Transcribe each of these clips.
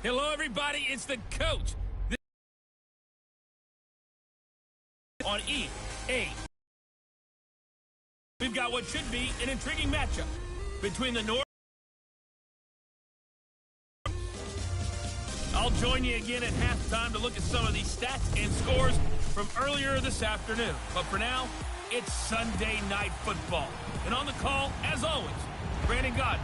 Hello, everybody. It's the coach. On EA. We've got what should be an intriguing matchup between the North. I'll join you again at halftime to look at some of these stats and scores from earlier this afternoon. But for now, it's Sunday Night Football. And on the call, as always, Brandon Gaudin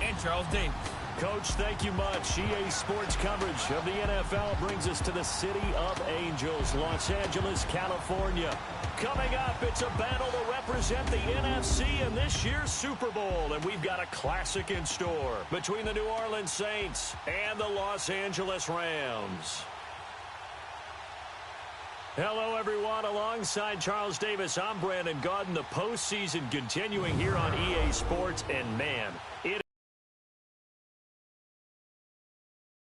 and Charles Davis. Coach, thank you much. EA Sports coverage of the NFL brings us to the City of Angels, Los Angeles, California. Coming up, it's a battle to represent the NFC in this year's Super Bowl, and we've got a classic in store between the New Orleans Saints and the Los Angeles Rams. Hello, everyone. Alongside Charles Davis, I'm Brandon Gaudin. The postseason continuing here on EA Sports, and man, it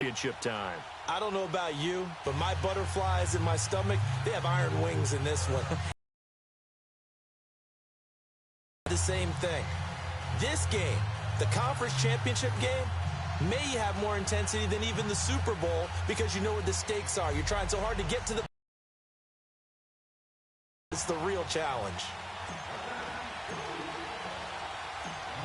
championship time. I don't know about you, but my butterflies in my stomach, they have iron wings in this one. The same thing. This game, the conference championship game, may have more intensity than even the Super Bowl because you know what the stakes are. You're trying so hard to get to the... It's the real challenge.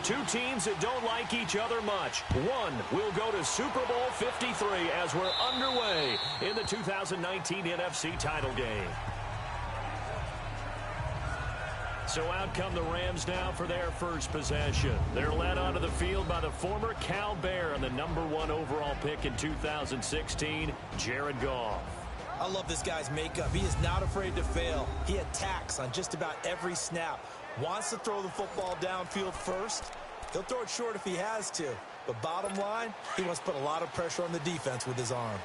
Two teams that don't like each other much. One will go to Super Bowl 53 as we're underway in the 2019 NFC title game. So out come the Rams now for their first possession. They're led onto the field by the former Cal Bear and the #1 overall pick in 2016, Jared Goff. I love this guy's makeup. He is not afraid to fail. He attacks on just about every snap. Wants to throw the football downfield first. He'll throw it short if he has to. But bottom line, he wants to put a lot of pressure on the defense with his arm.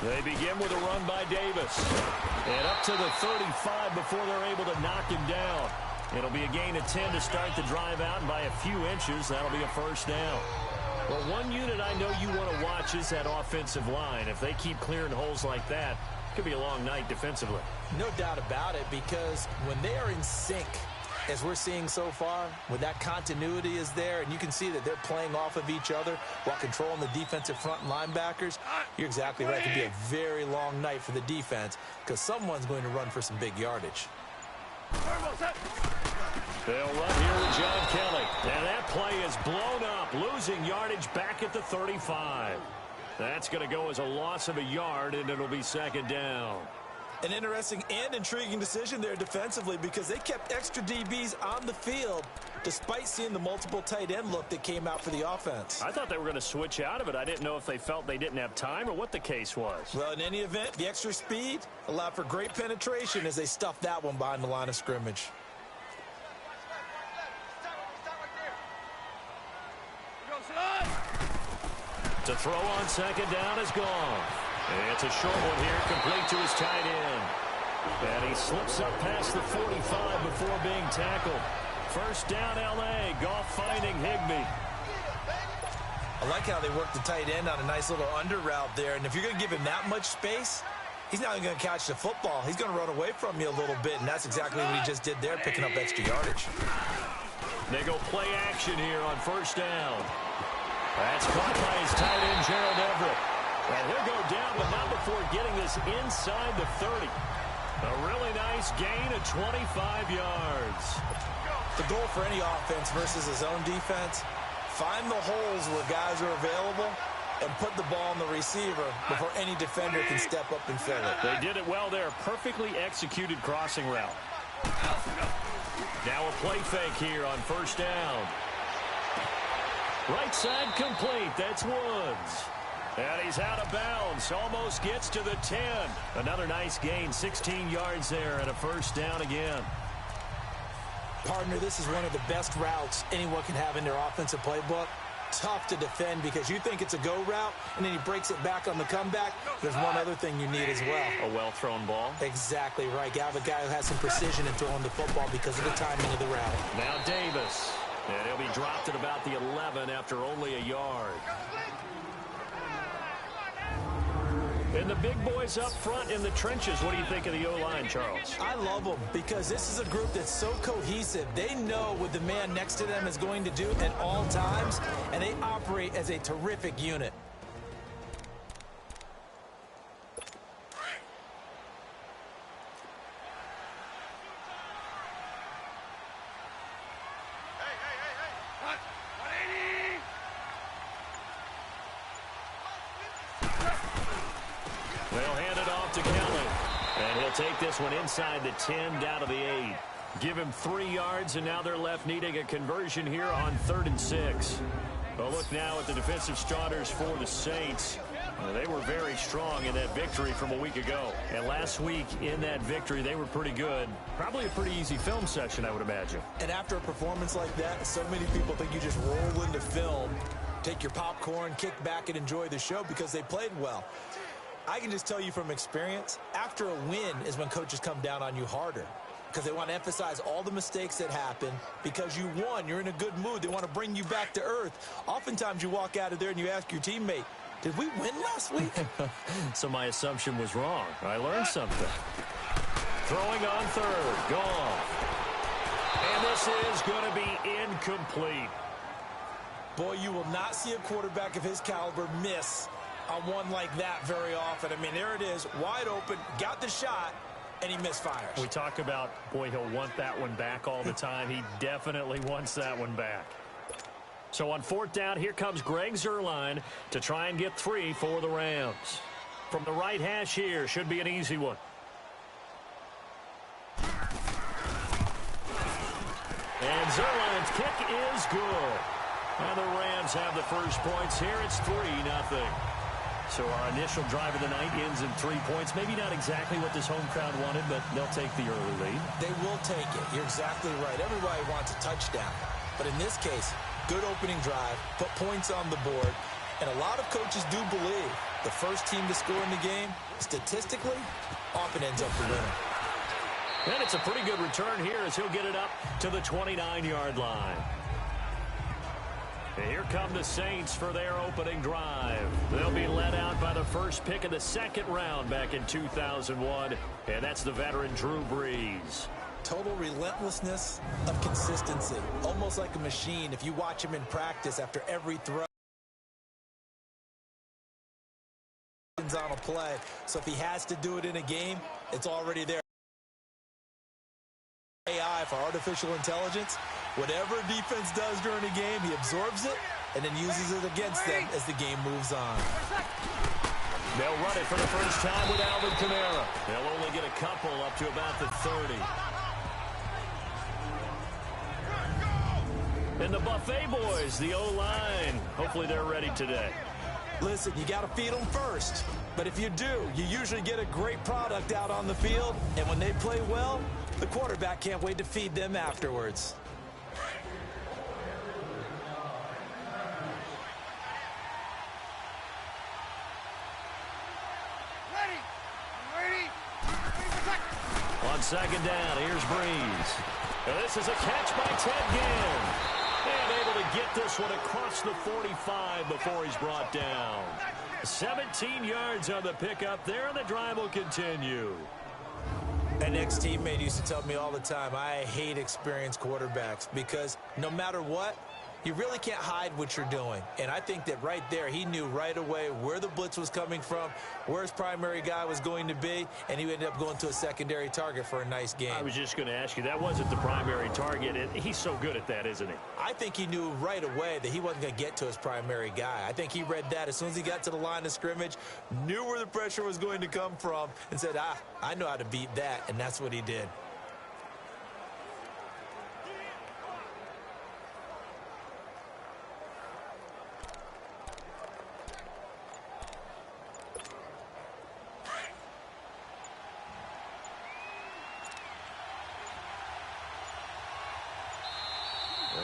They begin with a run by Davis. And up to the 35 before they're able to knock him down. It'll be a gain of 10 to start the drive out, and by a few inches, that'll be a first down. Well, one unit I know you want to watch is that offensive line. If they keep clearing holes like that, it could be a long night defensively. No doubt about it, because when they are in sync, as we're seeing so far, when that continuity is there, and you can see that they're playing off of each other while controlling the defensive front linebackers, you're exactly right. It could be a very long night for the defense because someone's going to run for some big yardage. They'll run here with John Kelly. And that play is blown up, losing yardage back at the 35. That's going to go as a loss of a yard, and it'll be second down. An interesting and intriguing decision there defensively because they kept extra DBs on the field despite seeing the multiple tight end look that came out for the offense. I thought they were going to switch out of it. I didn't know if they felt they didn't have time or what the case was. Well, in any event, the extra speed allowed for great penetration as they stuffed that one behind the line of scrimmage. To throw on second down is gone. It's a short one here, complete to his tight end. And he slips up past the 45 before being tackled. First down, L.A. Goff finding Higbee. I like how they work the tight end on a nice little under route there. And if you're going to give him that much space, he's not even going to catch the football. He's going to run away from you a little bit, and that's exactly what he just did there, picking up extra yardage. They go play action here on first down. That's caught by his tight end, Gerald Everett. And he'll go down, but not before getting this inside the 30. A really nice gain of 25 yards. The goal for any offense versus his own defense, find the holes where guys are available and put the ball on the receiver before any defender can step up and fill it. They did it well there. Perfectly executed crossing route. Now a play fake here on first down. Right side complete. That's Woods. And he's out of bounds. Almost gets to the 10. Another nice gain. 16 yards there and a first down again. Partner, this is one of the best routes anyone can have in their offensive playbook. Tough to defend because you think it's a go route, and then he breaks it back on the comeback. There's one other thing you need as well. A well-thrown ball. Exactly right. You have a guy who has some precision in throwing the football because of the timing of the route. Now Davis. And he'll be dropped at about the 11 after only a yard. And the big boys up front in the trenches, what do you think of the O-line, Charles? I love them because this is a group that's so cohesive. They know what the man next to them is going to do at all times, and they operate as a terrific unit. They'll hand it off to Kelly. And he'll take this one inside the 10, down to the 8. Give him 3 yards, and now they're left needing a conversion here on 3rd and 6. Well, look now at the defensive starters for the Saints. They were very strong in that victory from a week ago. And last week in that victory, they were pretty good. Probably a pretty easy film session, I would imagine. And after a performance like that, so many people think you just roll into film, take your popcorn, kick back, and enjoy the show because they played well. I can just tell you from experience, after a win is when coaches come down on you harder because they want to emphasize all the mistakes that happen. Because you won, you're in a good mood. They want to bring you back to earth. Oftentimes you walk out of there and you ask your teammate, did we win last week? So my assumption was wrong. I learned something. Throwing on 3rd. Gone. And this is going to be incomplete. Boy, you will not see a quarterback of his caliber miss on one like that very often. I mean, there it is, wide open, got the shot, and he misfires. We talk about, boy, he'll want that one back all the time. He definitely wants that one back. So on 4th down, here comes Greg Zuerlein to try and get 3 for the Rams. From the right hash here, should be an easy one. And Zuerlein's kick is good. And the Rams have the first points here. It's 3-0. So our initial drive of the night ends in 3 points. Maybe not exactly what this home crowd wanted, but they'll take the early lead. They will take it. You're exactly right. Everybody wants a touchdown. But in this case, good opening drive, put points on the board. And a lot of coaches do believe the first team to score in the game, statistically, often ends up the winner. And it's a pretty good return here as he'll get it up to the 29-yard line. And here come the Saints for their opening drive. They'll be led out by the first pick of the 2nd round back in 2001. And that's the veteran Drew Brees. Total relentlessness of consistency. Almost like a machine. If you watch him in practice after every throw on a play. So if he has to do it in a game, it's already there. AI for artificial intelligence. Whatever defense does during a game, he absorbs it and then uses it against them as the game moves on. They'll run it for the first time with Alvin Kamara. They'll only get a couple up to about the 30. And the Buffet boys, the O-line, hopefully they're ready today. Listen, you got to feed them first. But if you do, you usually get a great product out on the field. And when they play well, the quarterback can't wait to feed them afterwards. On 2nd down, here's Brees. And this is a catch by Ted Ginn. And able to get this one across the 45 before he's brought down. 17 yards on the pickup there, and the drive will continue. An ex-teammate used to tell me all the time, I hate experienced quarterbacks because no matter what, you really can't hide what you're doing. And I think that right there, he knew right away where the blitz was coming from, where his primary guy was going to be, and he ended up going to a secondary target for a nice game. I was just going to ask you, that wasn't the primary target, and he's so good at that, isn't he? I think he knew right away that he wasn't going to get to his primary guy. I think he read that as soon as he got to the line of scrimmage, knew where the pressure was going to come from, and said, I know how to beat that, and that's what he did.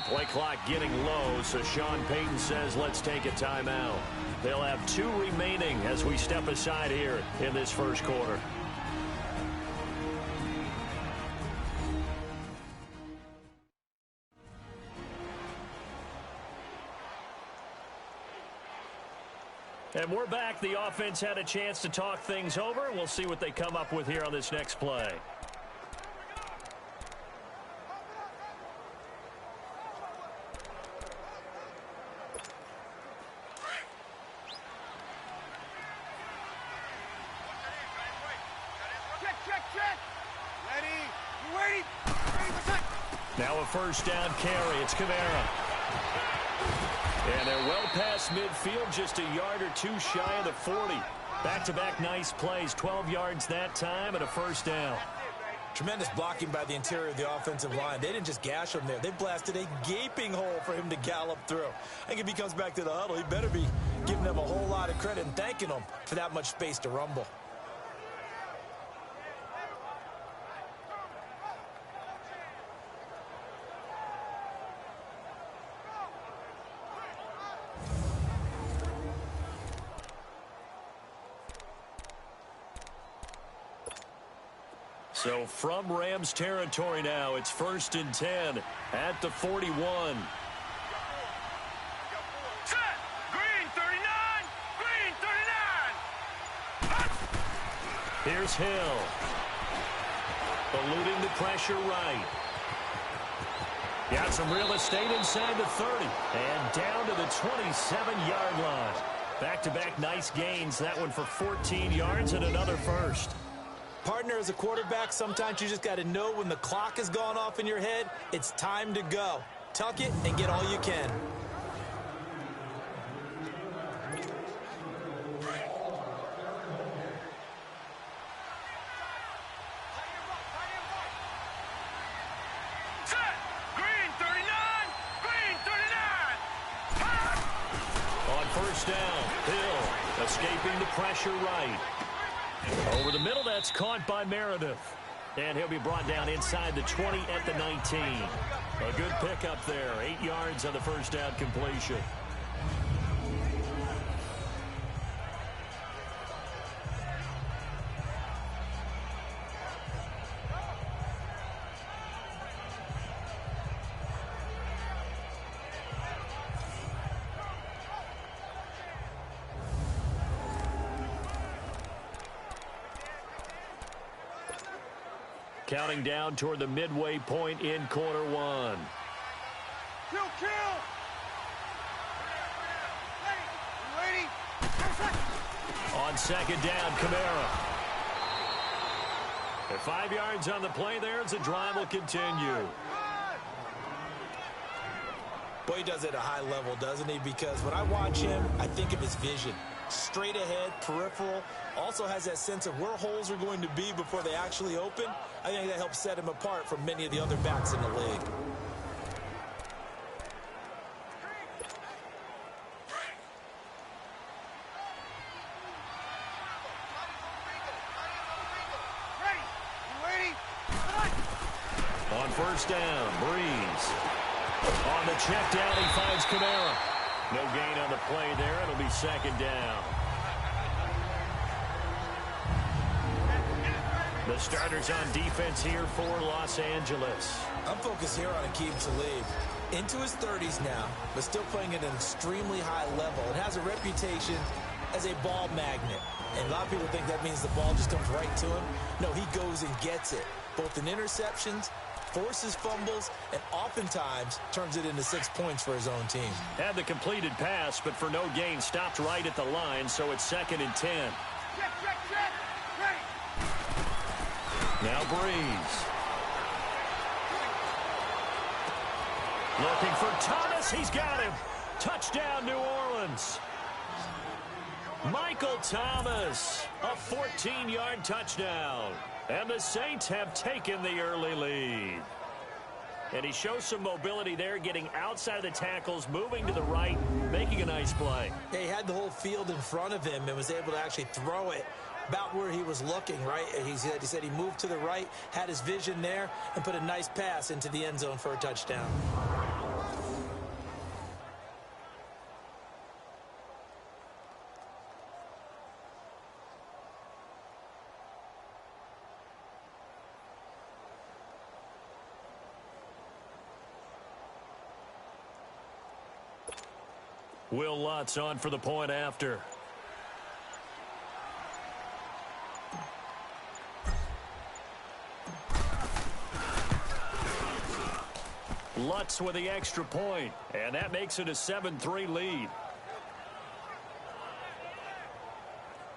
Play clock getting low, so Sean Payton says let's take a timeout. They'll have 2 remaining as we step aside here in this first quarter. And we're back. The offense had a chance to talk things over. We'll see what they come up with here on this next play. Now a first down carry. It's Kamara. And they're well past midfield, just a yard or two shy of the 40. Back-to-back nice plays, 12 yards that time and a first down. Tremendous blocking by the interior of the offensive line. They didn't just gash him there. They blasted a gaping hole for him to gallop through. I think if he comes back to the huddle, he better be giving them a whole lot of credit and thanking them for that much space to rumble. So from Rams territory now, it's 1st and 10 at the 41. Set. Green 39. Green 39. Here's Hill. Eluding the pressure right. Got some real estate inside the 30. And down to the 27-yard line. Back-to-back nice gains. That one for 14 yards and another first. Partner, as a quarterback, sometimes you just got to know when the clock has gone off in your head, it's time to go. Tuck it and get all you can. Set. Green 39. Green 39. On first down, Hill escaping the pressure right. Over the middle, that's caught by Meredith. And he'll be brought down inside the 20 at the 19. A good pickup there, 8 yards on the first down completion. Counting down toward the midway point in quarter one. Kill. Ready. On second down, Kamara. At 5 yards on the play there as the drive will continue. Boy, he does it at a high level, doesn't he? Because when I watch him, I think of his vision. Straight ahead, peripheral, also has that sense of where holes are going to be before they actually open. I think that helps set him apart from many of the other backs in the league. On first down, Breeze. On the check down, he finds Kamara. No gain on the play there. It'll be second down. The starters on defense here for Los Angeles. I'm focused here on Aqib Talib. Into his 30s now, but still playing at an extremely high level. And has a reputation as a ball magnet. And a lot of people think that means the ball just comes right to him. No, he goes and gets it. Both in interceptions, forces fumbles, and oftentimes turns it into 6 points for his own team. Had the completed pass, but for no gain, stopped right at the line, so it's 2nd and 10. Check. Ready. Now Breeze. Looking for Thomas. He's got him. Touchdown, New Orleans. Michael Thomas, a 14-yard touchdown. And the Saints have taken the early lead. And he shows some mobility there, getting outside of the tackles, moving to the right, making a nice play. He had the whole field in front of him and was able to actually throw it about where he was looking, right? He said he moved to the right, had his vision there, and put a nice pass into the end zone for a touchdown. Will Lutz on for the point after. Lutz with the extra point, and that makes it a 7-3 lead.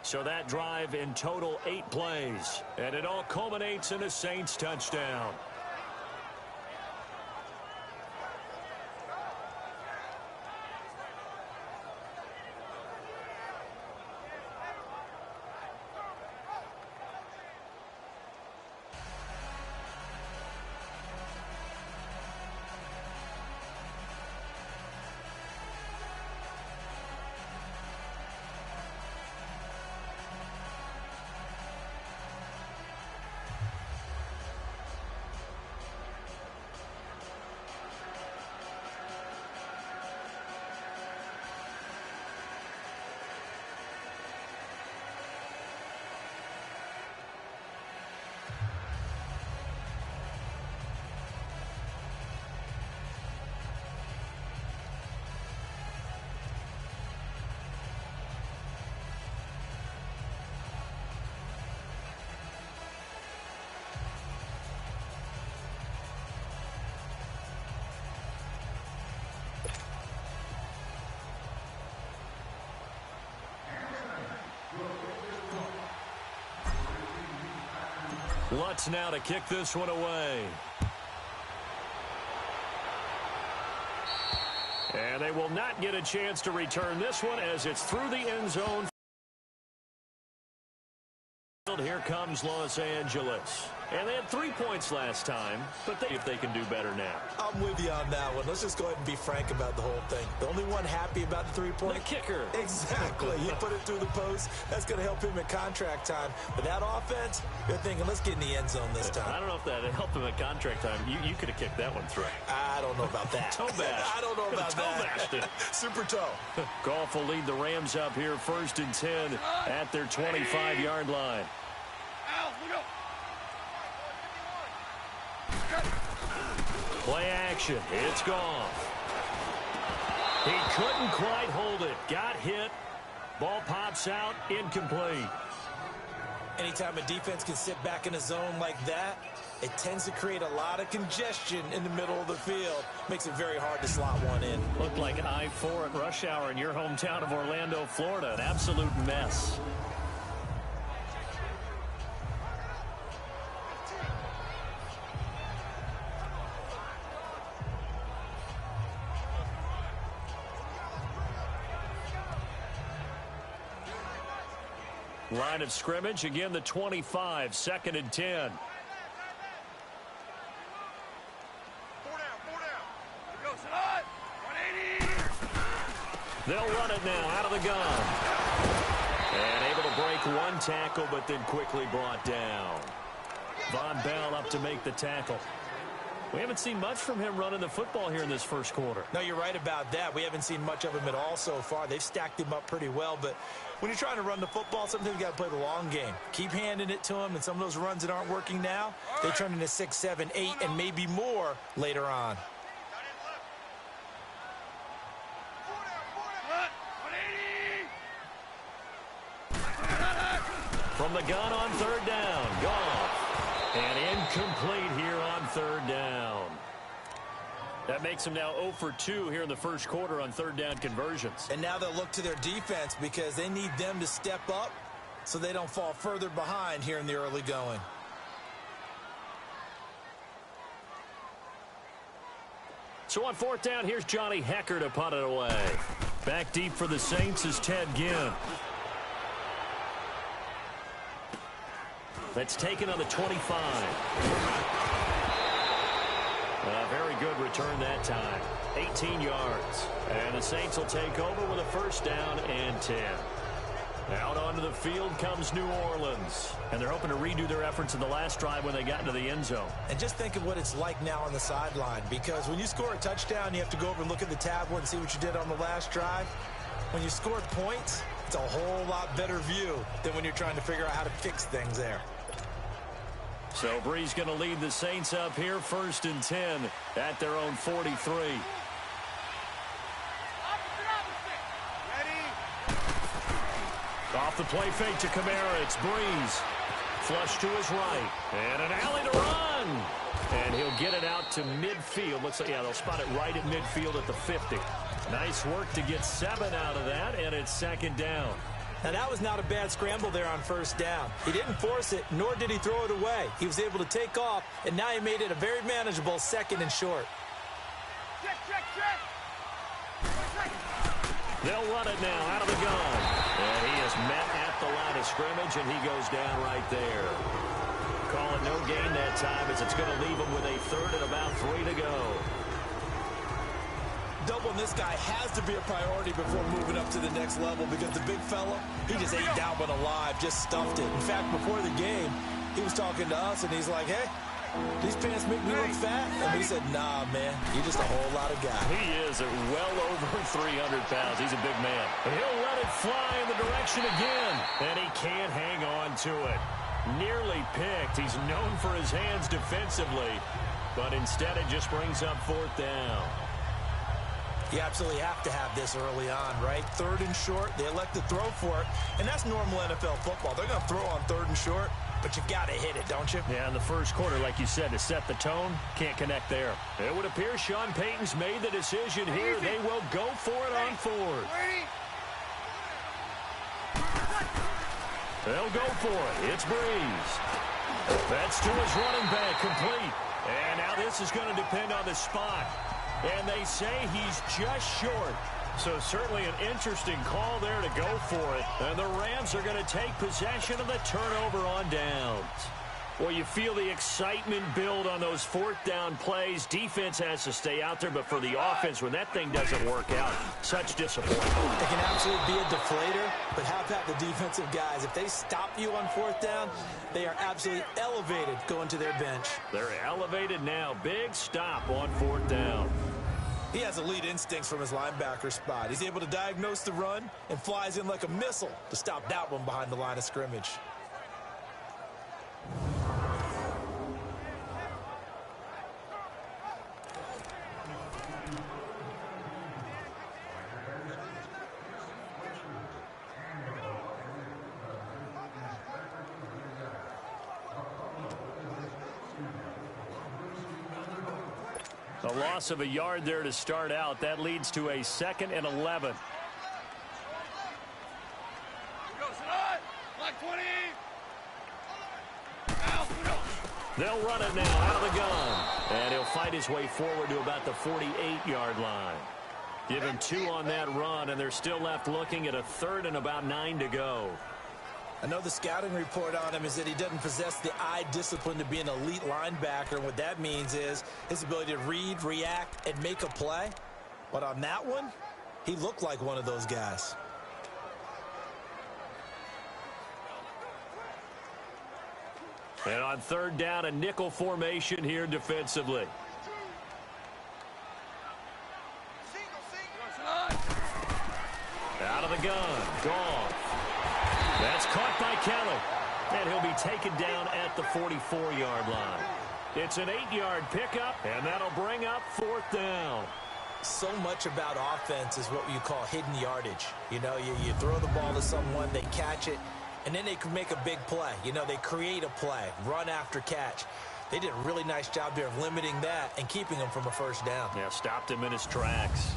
So that drive in total 8 plays, and it all culminates in a Saints touchdown. Lutz now to kick this one away. And they will not get a chance to return this one as it's through the end zone. Here comes Los Angeles. And they had 3 points last time, but if they can do better now. I'm with you on that one. Let's just go ahead and be frank about the whole thing. The only one happy about the 3-point? The kicker. Exactly. You put it through the post. That's going to help him at contract time. But that offense, you're thinking, let's get in the end zone this time. I don't know if that helped him at contract time. You could have kicked that one through. I don't know about that. Toe bash. I don't know about that. Toe bashed it. Super toe. Goff will lead the Rams up here 1st and 10 at their 25-yard line. Play action. It's Goff. He couldn't quite hold it. Got hit. Ball pops out. Incomplete. Anytime a defense can sit back in a zone like that, it tends to create a lot of congestion in the middle of the field. Makes it very hard to slot one in. Looked like I-4 at rush hour in your hometown of Orlando, Florida. An absolute mess. Line of scrimmage, again the 25, 2nd and 10. They'll run it now out of the gun. And able to break one tackle, but then quickly brought down. Von Bell up to make the tackle. We haven't seen much from him running the football here in this first quarter. No, you're right about that. We haven't seen much of him at all so far. They've stacked him up pretty well, but when you're trying to run the football, sometimes you got to play the long game. Keep handing it to him, and some of those runs that aren't working now, they turn into 6, 7, 8, and maybe more later on. From the gun on 3rd down, Goff. And incomplete here on 3rd down. That makes them now 0 for 2 here in the first quarter on 3rd down conversions. And now they'll look to their defense because they need them to step up so they don't fall further behind here in the early going. So on 4th down, here's Johnny Hekker to punt it away. Back deep for the Saints is Ted Ginn. That's taken on the 25. A very good return that time. 18 yards. And the Saints will take over with a 1st down and 10. Out onto the field comes New Orleans. And they're hoping to redo their efforts in the last drive when they got into the end zone. And just think of what it's like now on the sideline. Because when you score a touchdown, you have to go over and look at the tablet and see what you did on the last drive. When you scored points, it's a whole lot better view than when you're trying to figure out how to fix things there. So Brees going to lead the Saints up here 1st and 10 at their own 43. Off the play fake to Kamara. It's Brees. Flush to his right. And an alley to run. And he'll they'll get it out to midfield. Looks like, yeah, they'll spot it right at midfield at the 50. Nice work to get 7 out of that, and it's second down. Now, that was not a bad scramble there on first down. He didn't force it, nor did he throw it away. He was able to take off, and now he made it a very manageable second and short. Check, check, check. They'll run it now out of the gun. And he is met at the line of scrimmage, and he goes down right there. Calling no gain that time as it's going to leave him with a third and about 3 to go. Doubling this guy has to be a priority before moving up to the next level because the big fella, he just ate that one alive, just stuffed it. In fact, before the game, he was talking to us, and he's like, hey, these pants make me look fat? And we said, nah, man, you're just a whole lot of guy. He is at well over 300 pounds. He's a big man. And he'll let it fly in the direction again, and he can't hang on to it. Nearly picked. He's known for his hands defensively, but instead it just brings up fourth down. You absolutely have to have this early on, right? Third and short, they elect to throw for it, and that's normal NFL football. They're going to throw on third and short, but you got to hit it, don't you? Yeah, in the first quarter, like you said, to set the tone, can't connect there. It would appear Sean Payton's made the decision here. They will go for it on fourth. They'll go for it. It's Breeze. That's to his running back, complete. And now this is going to depend on the spot. And they say he's just short. So certainly an interesting call there to go for it. And the Rams are going to take possession of the turnover on downs. Well, you feel the excitement build on those fourth down plays. Defense has to stay out there, but for the offense, when that thing doesn't work out, such disappointment. It can absolutely be a deflator, but how about the defensive guys? If they stop you on fourth down, they are absolutely elevated going to their bench. They're elevated now. Big stop on fourth down. He has elite instincts from his linebacker spot. He's able to diagnose the run and flies in like a missile to stop that one behind the line of scrimmage. A loss of a yard there to start out. That leads to a 2nd and 11. They'll run it now out of the gun. And he'll fight his way forward to about the 48-yard line. Give him 2 on that run, and they're still left looking at a 3rd and about 9 to go. I know the scouting report on him is that he doesn't possess the eye discipline to be an elite linebacker. And what that means is his ability to read, react, and make a play. But on that one, he looked like one of those guys. And on 3rd down, a nickel formation here defensively. Out of the gun. Gone. That's caught by Kelly. And he'll be taken down at the 44-yard line. It's an 8-yard pickup, and that'll bring up 4th down. So much about offense is what you call hidden yardage. You know, you throw the ball to someone, they catch it, and then they can make a big play. You know, they create a play, run after catch. They did a really nice job there of limiting that and keeping him from a first down. Yeah, stopped him in his tracks.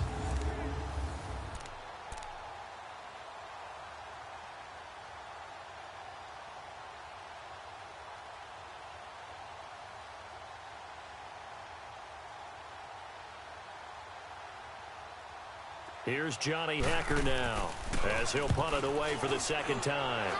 Here's Johnny Hekker now as he'll punt it away for the 2nd time.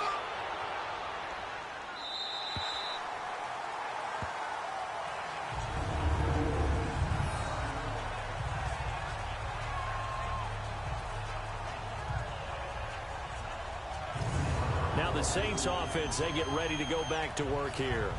Now the Saints offense, they get ready to go back to work here.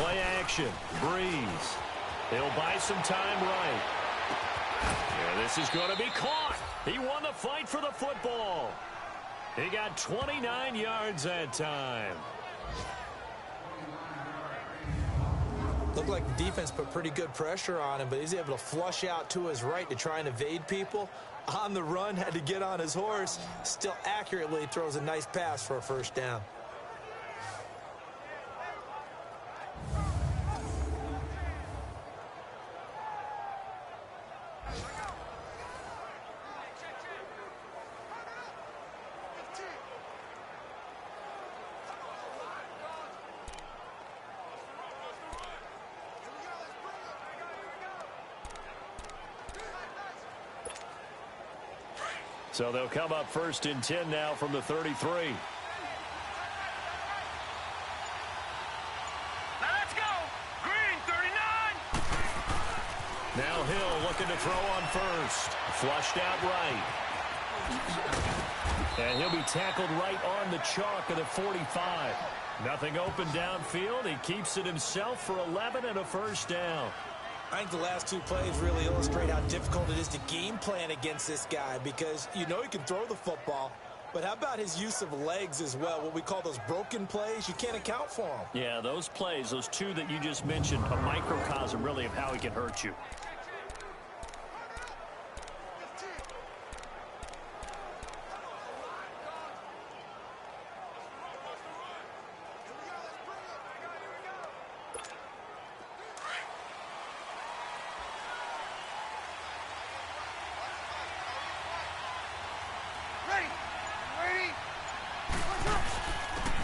Play action. Breeze. He'll buy some time right. Yeah, this is going to be caught. He won the fight for the football. He got 29 yards that time. Looked like the defense put pretty good pressure on him, but he's able to flush out to his right to try and evade people. On the run, had to get on his horse. Still accurately throws a nice pass for a first down. So they'll come up 1st and 10 now from the 33. Now let's go. Green, 39. Now Hill looking to throw on first. Flushed out right. And he'll be tackled right on the chalk of the 45. Nothing open downfield. He keeps it himself for 11 and a first down. I think the last two plays really illustrate how difficult it is to game plan against this guy because you know he can throw the football, but how about his use of legs as well, what we call those broken plays? You can't account for them. Yeah, those plays, those two that you just mentioned, a microcosm really of how he can hurt you.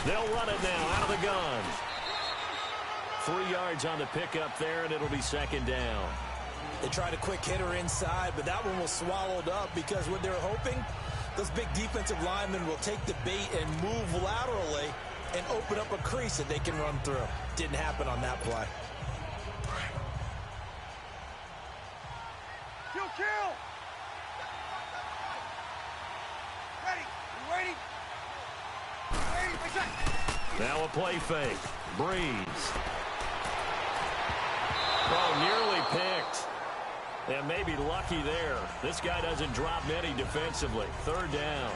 They'll run it now out of the gun. 3 yards on the pickup there, and it'll be 2nd down. They tried a quick hitter inside, but that one was swallowed up because what they were hoping, those big defensive linemen will take the bait and move laterally and open up a crease that they can run through. Didn't happen on that play. Kill. Ready. You waiting? Now a play fake. Breeze. Oh, nearly picked. And maybe lucky there. This guy doesn't drop many defensively. 3rd down.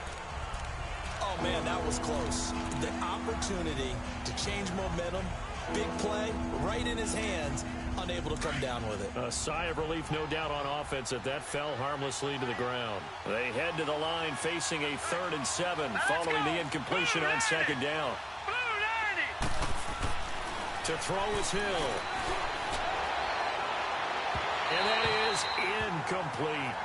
Oh, man, that was close. The opportunity to change momentum, big play, right in his hands, unable to come down with it. A sigh of relief, no doubt, on offense that fell harmlessly to the ground. They head to the line facing a 3rd and 7 following the incompletion on 2nd down. To throw is Hill. And that is incomplete.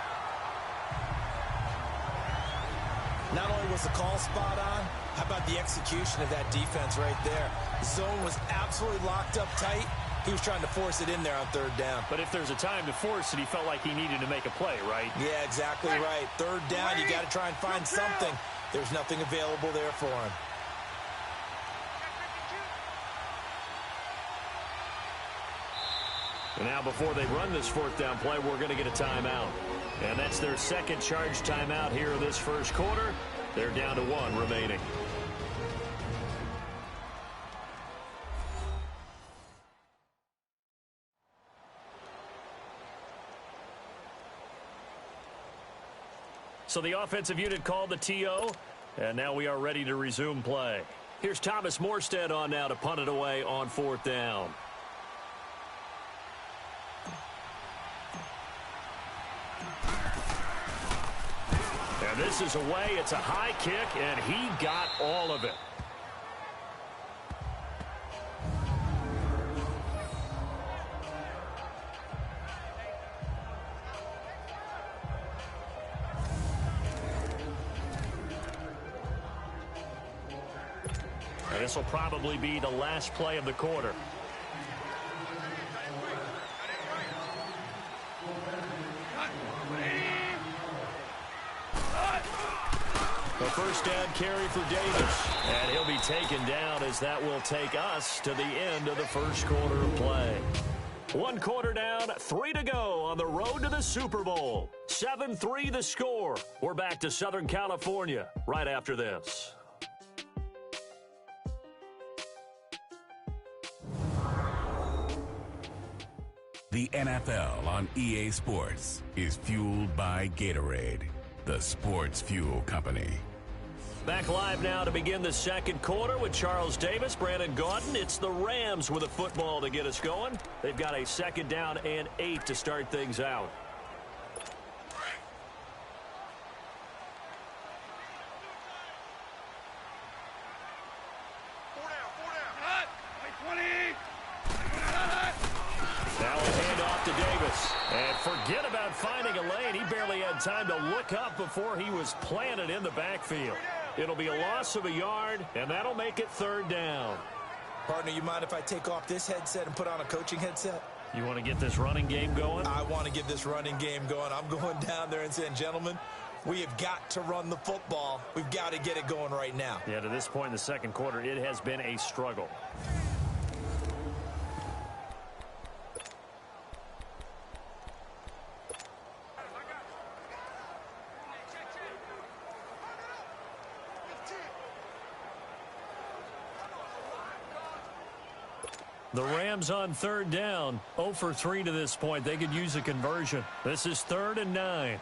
Not only was the call spot on, how about the execution of that defense right there? Zone was absolutely locked up tight. He was trying to force it in there on 3rd down. But if there's a time to force it, he felt like he needed to make a play, right? Yeah, exactly right. 3rd down, you got to try and find something. There's nothing available there for him. And now before they run this 4th down play, we're going to get a timeout. And that's their 2nd charge timeout here in this 1st quarter. They're down to 1 remaining. So the offensive unit called the TO, and now we are ready to resume play. Here's Thomas Morstead on now to punt it away on 4th down. And this is away. It's a high kick, and he got all of it. And this will probably be the last play of the quarter. The first down carry for Davis. And he'll be taken down as that will take us to the end of the 1st quarter of play. 1 quarter down, 3 to go on the road to the Super Bowl. 7-3 the score. We're back to Southern California right after this. The NFL on EA Sports is fueled by Gatorade, the sports fuel company. Back live now to begin the second quarter with Charles Davis, Brandon Gaudin. It's the Rams with a football to get us going. They've got a 2nd down and 8 to start things out. And forget about finding a lane. He barely had time to look up before he was planted in the backfield. It'll be a loss of a yard, and that'll make it 3rd down. Partner, you mind if I take off this headset and put on a coaching headset? You want to get this running game going? I want to get this running game going. I'm going down there and saying, gentlemen, we have got to run the football. We've got to get it going right now. Yeah, to this point in the second quarter, it has been a struggle. The Rams on 3rd down, 0 for 3 to this point. They could use a conversion. This is 3rd and 9.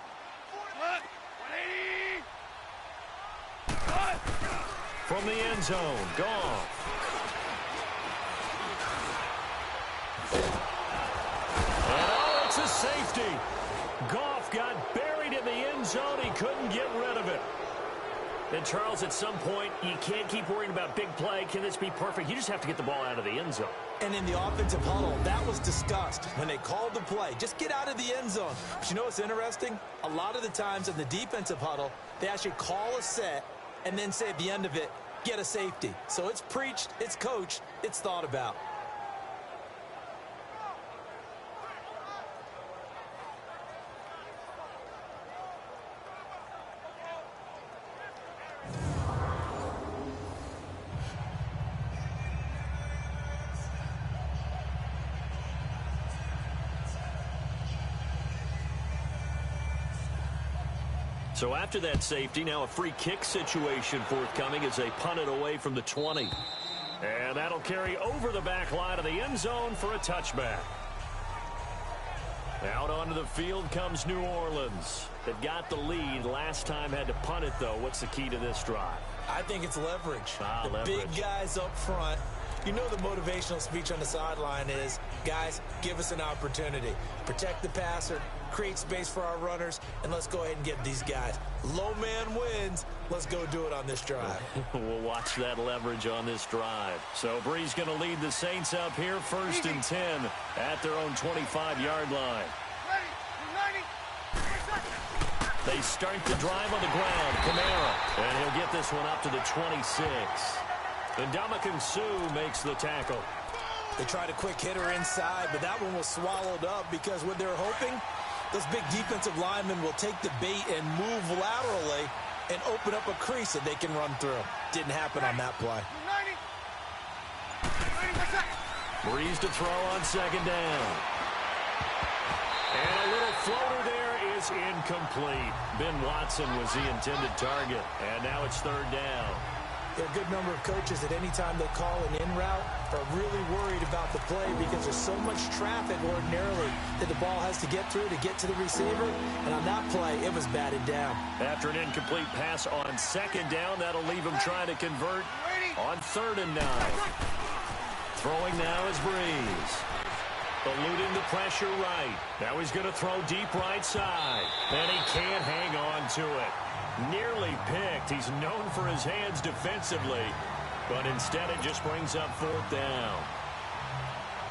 From the end zone, Goff. And oh, it's a safety. Goff got buried in the end zone. He couldn't get rid of it. And, Charles, at some point, you can't keep worrying about big play. Can this be perfect? You just have to get the ball out of the end zone. And in the offensive huddle, that was discussed when they called the play. Just get out of the end zone. But you know what's interesting? A lot of the times in the defensive huddle, they actually call a set and then say at the end of it, get a safety. So it's preached, it's coached, it's thought about. So after that safety, now a free kick situation forthcoming as they punt it away from the 20. And that'll carry over the back line of the end zone for a touchback. Out onto the field comes New Orleans. They've got the lead. Last time had to punt it, though. What's the key to this drive? I think it's leverage. Leverage. Big guys up front. You know the motivational speech on the sideline is, guys, give us an opportunity. Protect the passer, create space for our runners, and let's go ahead and get these guys. Low man wins. Let's go do it on this drive. We'll watch that leverage on this drive. So Brees going to lead the Saints up here, 1st and 10 at their own 25-yard line. They start the drive on the ground. Kamara, and he'll get this one up to the 26. And Ndamukong Suh makes the tackle. They tried a quick hitter inside, but that one was swallowed up because what they were hoping, those big defensive linemen will take the bait and move laterally and open up a crease that they can run through. Didn't happen on that play. Brees to throw on 2nd down. And a little floater there is incomplete. Ben Watson was the intended target, and now it's 3rd down. There are a good number of coaches at any time they call an in route are really worried about the play because there's so much traffic ordinarily that the ball has to get through to get to the receiver. And on that play, it was batted down. After an incomplete pass on 2nd down, that'll leave him trying to convert on 3rd and 9. Throwing now is Brees. Eluding the pressure right. Now he's going to throw deep right side. And he can't hang on to it. Nearly picked. He's known for his hands defensively, but instead it just brings up 4th down.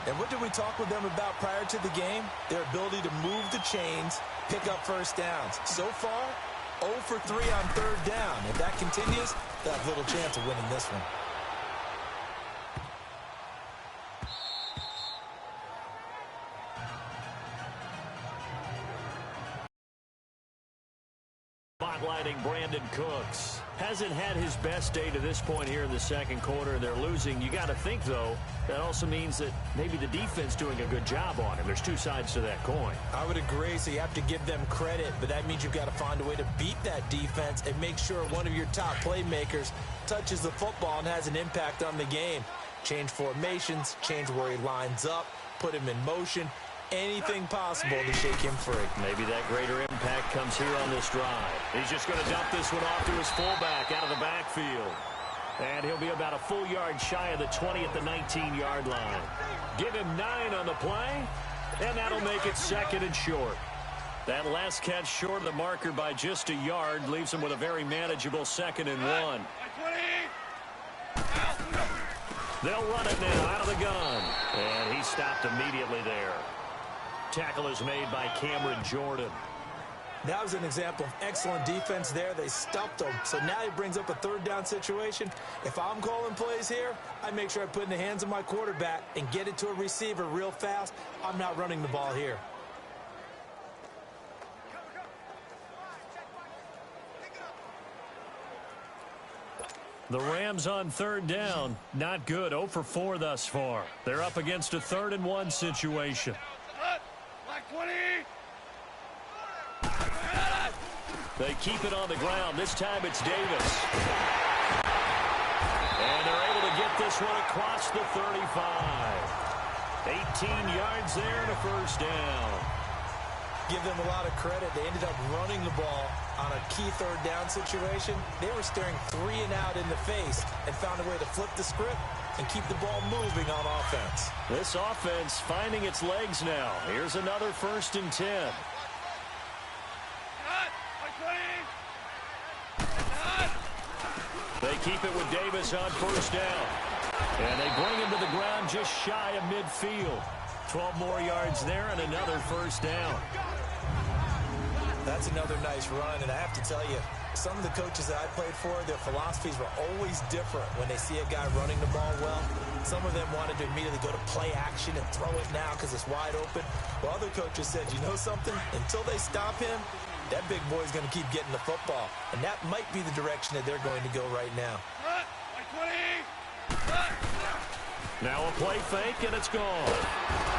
And what did we talk with them about prior to the game? Their ability to move the chains, pick up 1st downs. So far, 0 for 3 on 3rd down. If that continues, they'll have little chance of winning this one. Spotlighting Brandon Cooks. Hasn't had his best day to this point here in the second quarter. They're losing. You got to think, though, that also means that maybe the defense doing a good job on him. There's two sides to that coin. I would agree, so you have to give them credit, but that means you've got to find a way to beat that defense and make sure one of your top playmakers touches the football and has an impact on the game. Change formations, change where he lines up, put him in motion. anything possible to shake him free. Maybe that greater impact comes here on this drive. He's just going to dump this one off to his fullback out of the backfield. And he'll be about a full yard shy of the 20 at the 19-yard line. Give him 9 on the play, and that'll make it second and short. That last catch short of the marker by just a yard leaves him with a very manageable 2nd and 1. They'll run it now out of the gun. And he stopped immediately there. Tackle is made by Cameron Jordan. That was an example of excellent defense there. They stuffed him. So now he brings up a 3rd down situation. If I'm calling plays here, I make sure I put it in the hands of my quarterback and get it to a receiver real fast. I'm not running the ball here. The Rams on 3rd down. Not good. 0 for 4 thus far. They're up against a 3rd and 1 situation. Black 20. They keep it on the ground. This time it's Davis. And they're able to get this one across the 35. 18 yards there and a 1st down. Give them a lot of credit. They ended up running the ball on a key 3rd down situation. They were staring 3 and out in the face and found a way to flip the script and keep the ball moving on offense. This offense finding its legs now. Here's another 1st and 10. They keep it with Davis on 1st down. And they bring him to the ground just shy of midfield. 12 more yards there and another 1st down. That's another nice run, and I have to tell you, some of the coaches that I played for, their philosophies were always different when they see a guy running the ball well. Some of them wanted to immediately go to play action and throw it now because it's wide open. While other coaches said, you know something? Until they stop him, that big boy's going to keep getting the football. And that might be the direction that they're going to go right now. Now a play fake, and it's gone.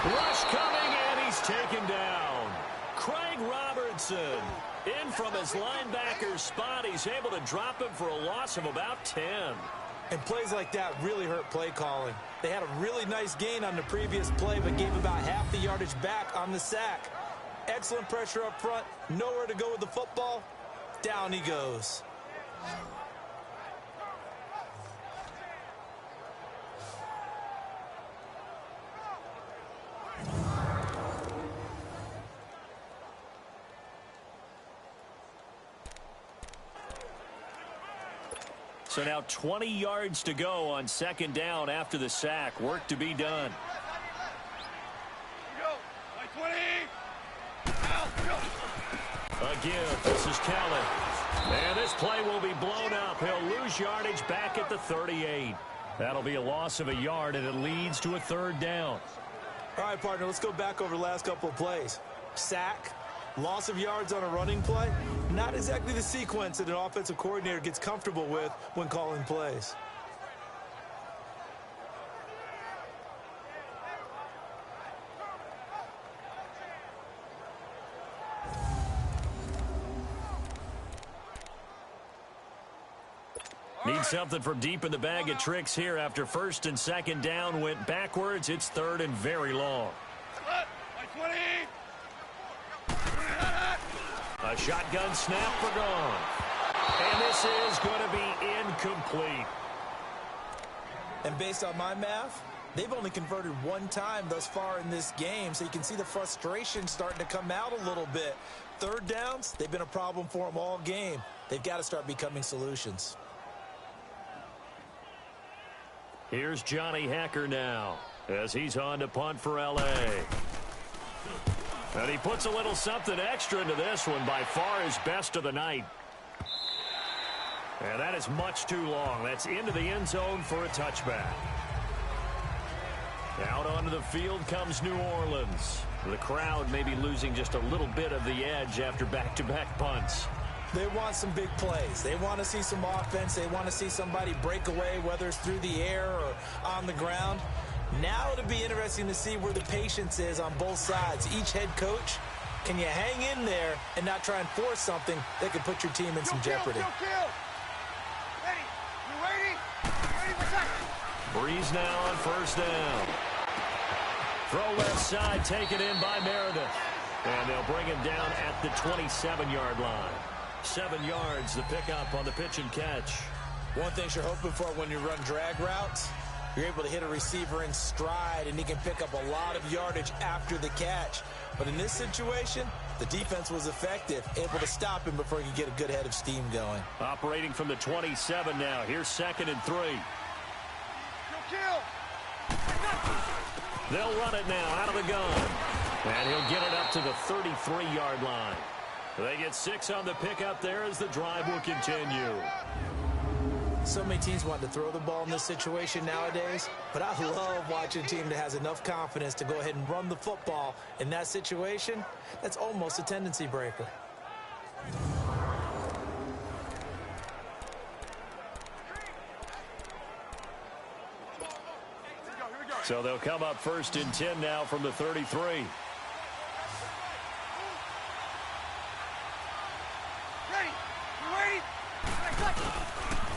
Rush coming, and he's taken down. Craig Robertson in from his linebacker spot. He's able to drop him for a loss of about 10. And plays like that really hurt play calling. They had a really nice gain on the previous play, but gave about half the yardage back on the sack. Excellent pressure up front. Nowhere to go with the football. Down he goes. So now 20 yards to go on 2nd down after the sack. Work to be done. Again, this is Kelly. And this play will be blown up. He'll lose yardage back at the 38. That'll be a loss of a yard, and it leads to a 3rd down. All right, partner, let's go back over the last couple of plays. Sack, loss of yards on a running play. Not exactly the sequence that an offensive coordinator gets comfortable with when calling plays. Need something from deep in the bag of tricks here after 1st and 2nd down went backwards. It's 3rd and very long. A shotgun snap for gone. And this is going to be incomplete. And based on my math, they've only converted 1 time thus far in this game, so you can see the frustration starting to come out a little bit. 3rd downs, they've been a problem for them all game. They've got to start becoming solutions. Here's Johnny Hacker now as he's on to punt for L.A. And he puts a little something extra into this one, by far his best of the night. And that is much too long. That's into the end zone for a touchback. Out onto the field comes New Orleans. The crowd may be losing just a little bit of the edge after back-to-back punts. They want some big plays. They want to see some offense. They want to see somebody break away, whether it's through the air or on the ground. Now it'll be interesting to see where the patience is on both sides. Each head coach, can you hang in there and not try and force something that could put your team in some jeopardy? Ready? You ready? Ready for tackle. Breeze now on 1st down. Throw left side, taken in by Meredith. And they'll bring him down at the 27-yard line. 7 yards, the pickup on the pitch and catch. One thing you're hoping for when you run drag routes, you're able to hit a receiver in stride, and he can pick up a lot of yardage after the catch. But in this situation, the defense was effective, able to stop him before he could get a good head of steam going. Operating from the 27 now. Here's 2nd and 3. They'll run it now out of the gun. And he'll get it up to the 33-yard line. They get 6 on the pickup there as the drive will continue. So many teams want to throw the ball in this situation nowadays, but I love watching a team that has enough confidence to go ahead and run the football. In that situation, that's almost a tendency breaker. So they'll come up 1st and 10 now from the 33.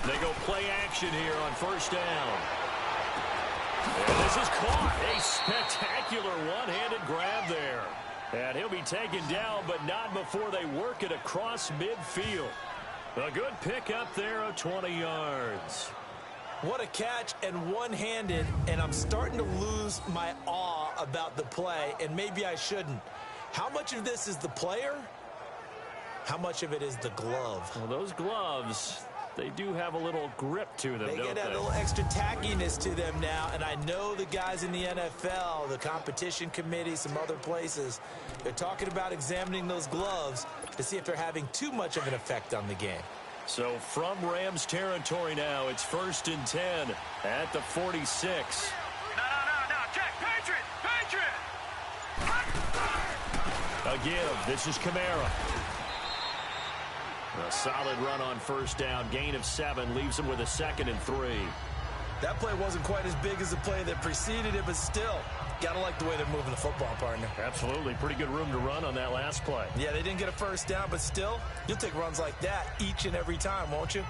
They go play action here on 1st down. And this is caught. A spectacular one-handed grab there. And he'll be taken down, but not before they work it across midfield. A good pickup there of 20 yards. What a catch, and one-handed, and I'm starting to lose my awe about the play, and maybe I shouldn't. How much of this is the player? How much of it is the glove? Well, those gloves, they do have a little grip to them, They don't get they? a little extra tackiness to them now, and I know the guys in the NFL, the competition committee, some other places, they're talking about examining those gloves to see if they're having too much of an effect on the game. So from Rams territory now, it's 1st and 10 at the 46. No, check, Patriot! Again, this is Kamara. A solid run on 1st down. Gain of 7 leaves him with a 2nd and 3. That play wasn't quite as big as the play that preceded it, but still, gotta like the way they're moving the football, partner. Absolutely. Pretty good room to run on that last play. Yeah, they didn't get a 1st down, but still, you'll take runs like that each and every time, won't you?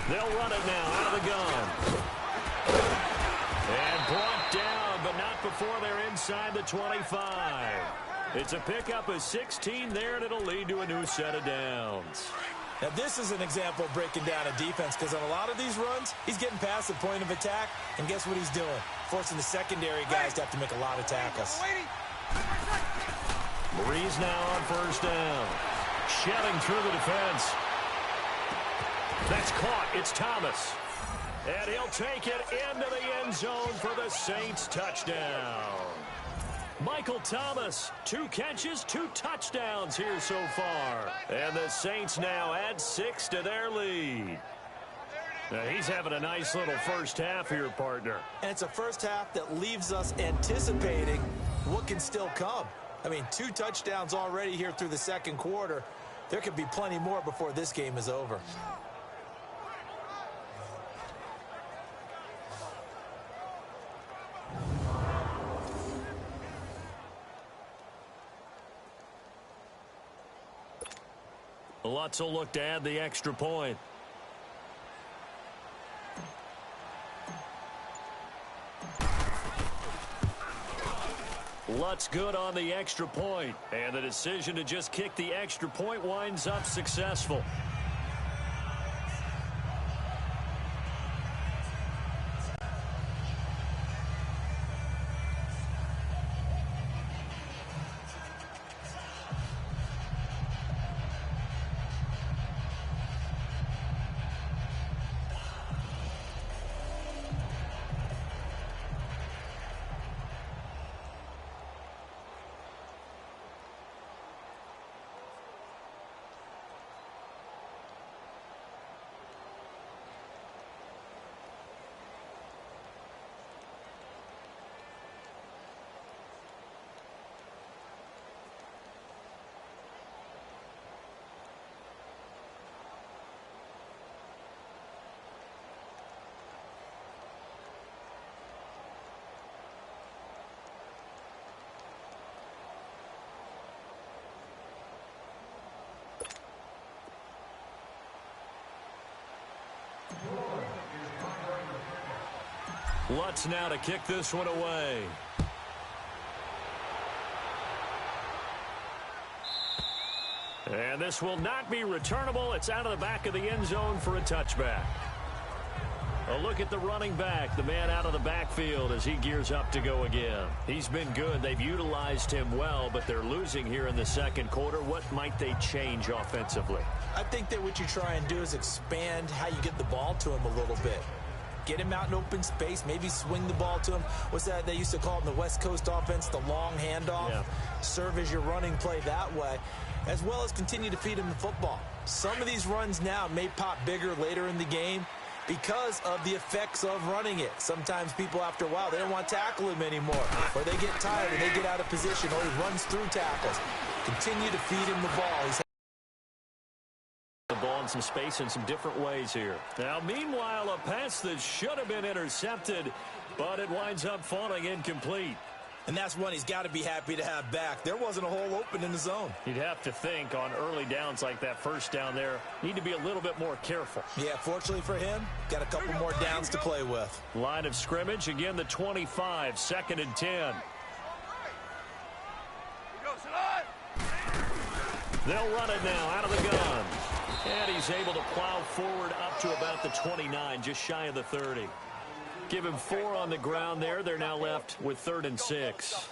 They'll run it now out of the gun. And brought down, but not before they're inside the 25. It's a pickup of 16 there, and it'll lead to a new set of downs. Now, this is an example of breaking down a defense, because on a lot of these runs, he's getting past the point of attack, and guess what he's doing? Forcing the secondary guys to have to make a lot of tackles. Breeze now on 1st down. Shelling through the defense. That's caught. It's Thomas. And he'll take it into the end zone for the Saints touchdown. Michael Thomas, 2 catches, 2 touchdowns here so far. And the Saints now add 6 to their lead. Now, he's having a nice little first half here, partner. And it's a first half that leaves us anticipating what can still come. I mean, 2 touchdowns already here through the second quarter. There could be plenty more before this game is over. Lutz will look to add the extra point. Lutz good on the extra point. And the decision to just kick the extra point winds up successful. Lutz now to kick this one away. And this will not be returnable. It's out of the back of the end zone for a touchback. A look at the running back, the man out of the backfield as he gears up to go again. He's been good. They've utilized him well, but they're losing here in the second quarter. What might they change offensively? I think that what you try and do is expand how you get the ball to him a little bit. Get him out in open space, maybe swing the ball to him. What's that they used to call in the West Coast offense, the long handoff? Yeah. Serve as your running play that way, as well as continue to feed him the football. Some of these runs now may pop bigger later in the game because of the effects of running it. Sometimes people, after a while, they don't want to tackle him anymore, or they get tired and they get out of position, or he runs through tackles. Continue to feed him the ball. He's the ball in some space in some different ways here. Now, meanwhile, a pass that should have been intercepted, but it winds up falling incomplete. And that's one he's got to be happy to have back. There wasn't a hole open in the zone. You'd have to think on early downs like that first down there, need to be a little bit more careful. Yeah, fortunately for him, got a couple more downs to play with. Line of scrimmage, again the 25, 2nd and 10. They'll run it now out of the gun. And he's able to plow forward up to about the 29, just shy of the 30. Give him 4 on the ground there. They're now left with 3rd and 6.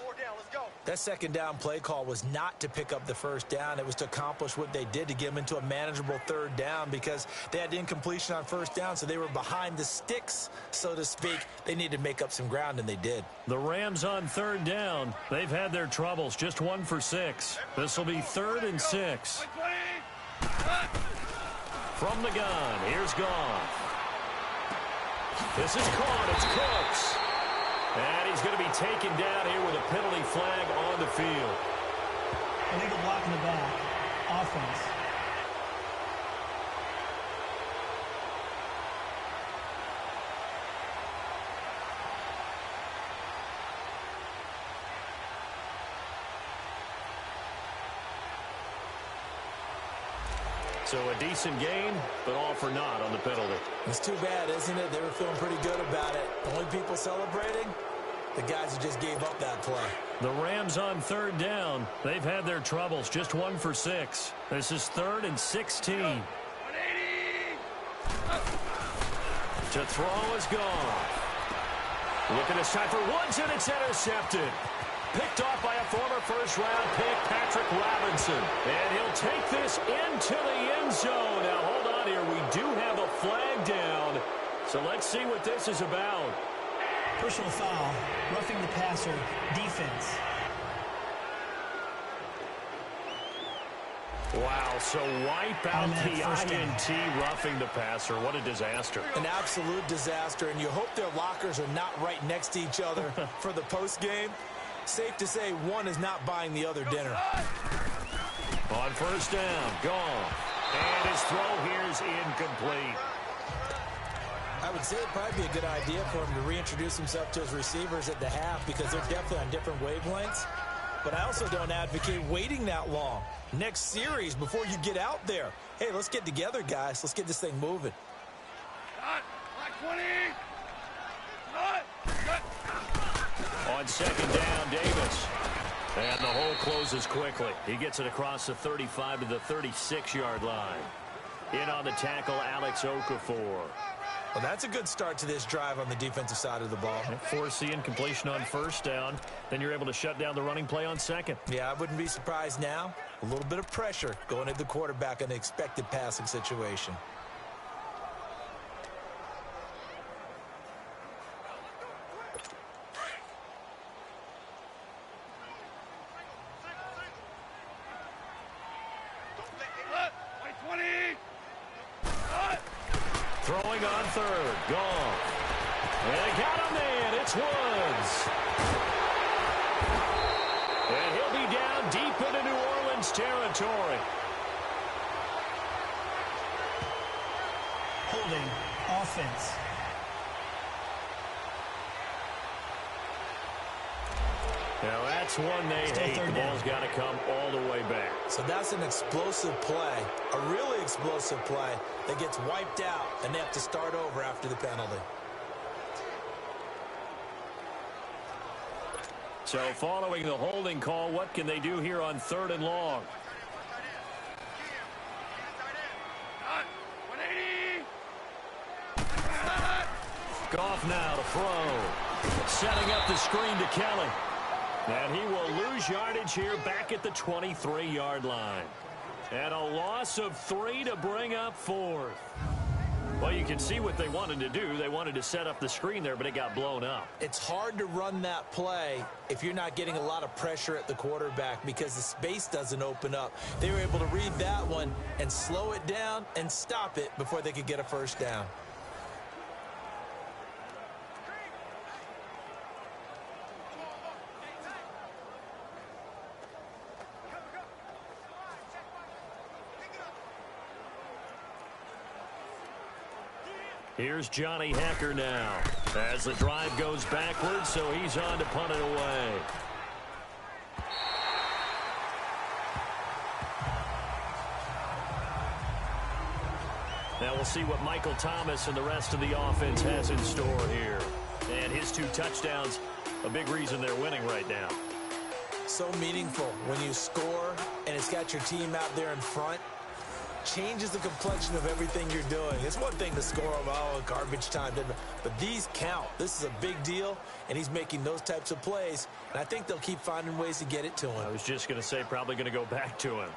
That second down play call was not to pick up the first down. It was to accomplish what they did, to get them into a manageable 3rd down, because they had incompletion on first down, so they were behind the sticks, so to speak. They needed to make up some ground, and they did. The Rams on 3rd down. They've had their troubles. Just 1 for 6. This will be 3rd and 6. From the gun, here's Goff. This is caught. It's Cooks. And he's going to be taken down here with a penalty flag on the field. Illegal block in the back. Offense. So a decent game, but all for naught on the penalty. It's too bad, isn't it? They were feeling pretty good about it. The only people celebrating, the guys who just gave up that play. The Rams on 3rd down. They've had their troubles. Just 1 for 6. This is 3rd and 16. 180. To throw is gone. Look at this time for Woods, and it's intercepted. Picked off by a former first-round pick, Patrick Robinson. And he'll take this into the end zone. Now, hold on here. We do have a flag down. So let's see what this is about. Personal foul, roughing the passer, defense. Wow, so wipe out the INT, roughing the passer. What a disaster. An absolute disaster, and you hope their lockers are not right next to each other for the postgame. Safe to say one is not buying the other dinner. On 1st down, gone. And his throw here is incomplete. I would say it'd probably be a good idea for him to reintroduce himself to his receivers at the half, because they're definitely on different wavelengths. But I also don't advocate waiting that long. Next series, before you get out there. Hey, let's get together, guys. Let's get this thing moving. On 2nd down, Davis. And the hole closes quickly. He gets it across the 35 to the 36-yard line. In on the tackle, Alex Okafor. Well, that's a good start to this drive on the defensive side of the ball. Force the incompletion on 1st down. Then you're able to shut down the running play on 2nd. Yeah, I wouldn't be surprised now. A little bit of pressure going at the quarterback in an expected passing situation. Throwing on 3rd, gone. And they got him there, it's Woods. And he'll be down deep into New Orleans territory. Holding, offense. Now that's one they hate. The ball's got to come all the way back. So that's an explosive play, a really explosive play that gets wiped out, and they have to start over after the penalty. So following the holding call, what can they do here on 3rd and long? Goff now to throw. Setting up the screen to Kelly. And he will lose yardage here back at the 23-yard line. And a loss of 3 to bring up 4th. Well, you can see what they wanted to do. They wanted to set up the screen there, but it got blown up. It's hard to run that play if you're not getting a lot of pressure at the quarterback because the space doesn't open up. They were able to read that one and slow it down and stop it before they could get a first down. Here's Johnny Hekker now as the drive goes backwards, so he's on to punt it away. Now we'll see what Michael Thomas and the rest of the offense has in store here. And his 2 touchdowns, a big reason they're winning right now. So meaningful when you score and it's got your team out there in front. Changes the complexion of everything you're doing. It's one thing to score a garbage time, but these count. This is a big deal, and he's making those types of plays, and I think they'll keep finding ways to get it to him. I was just going to say probably going to go back to him.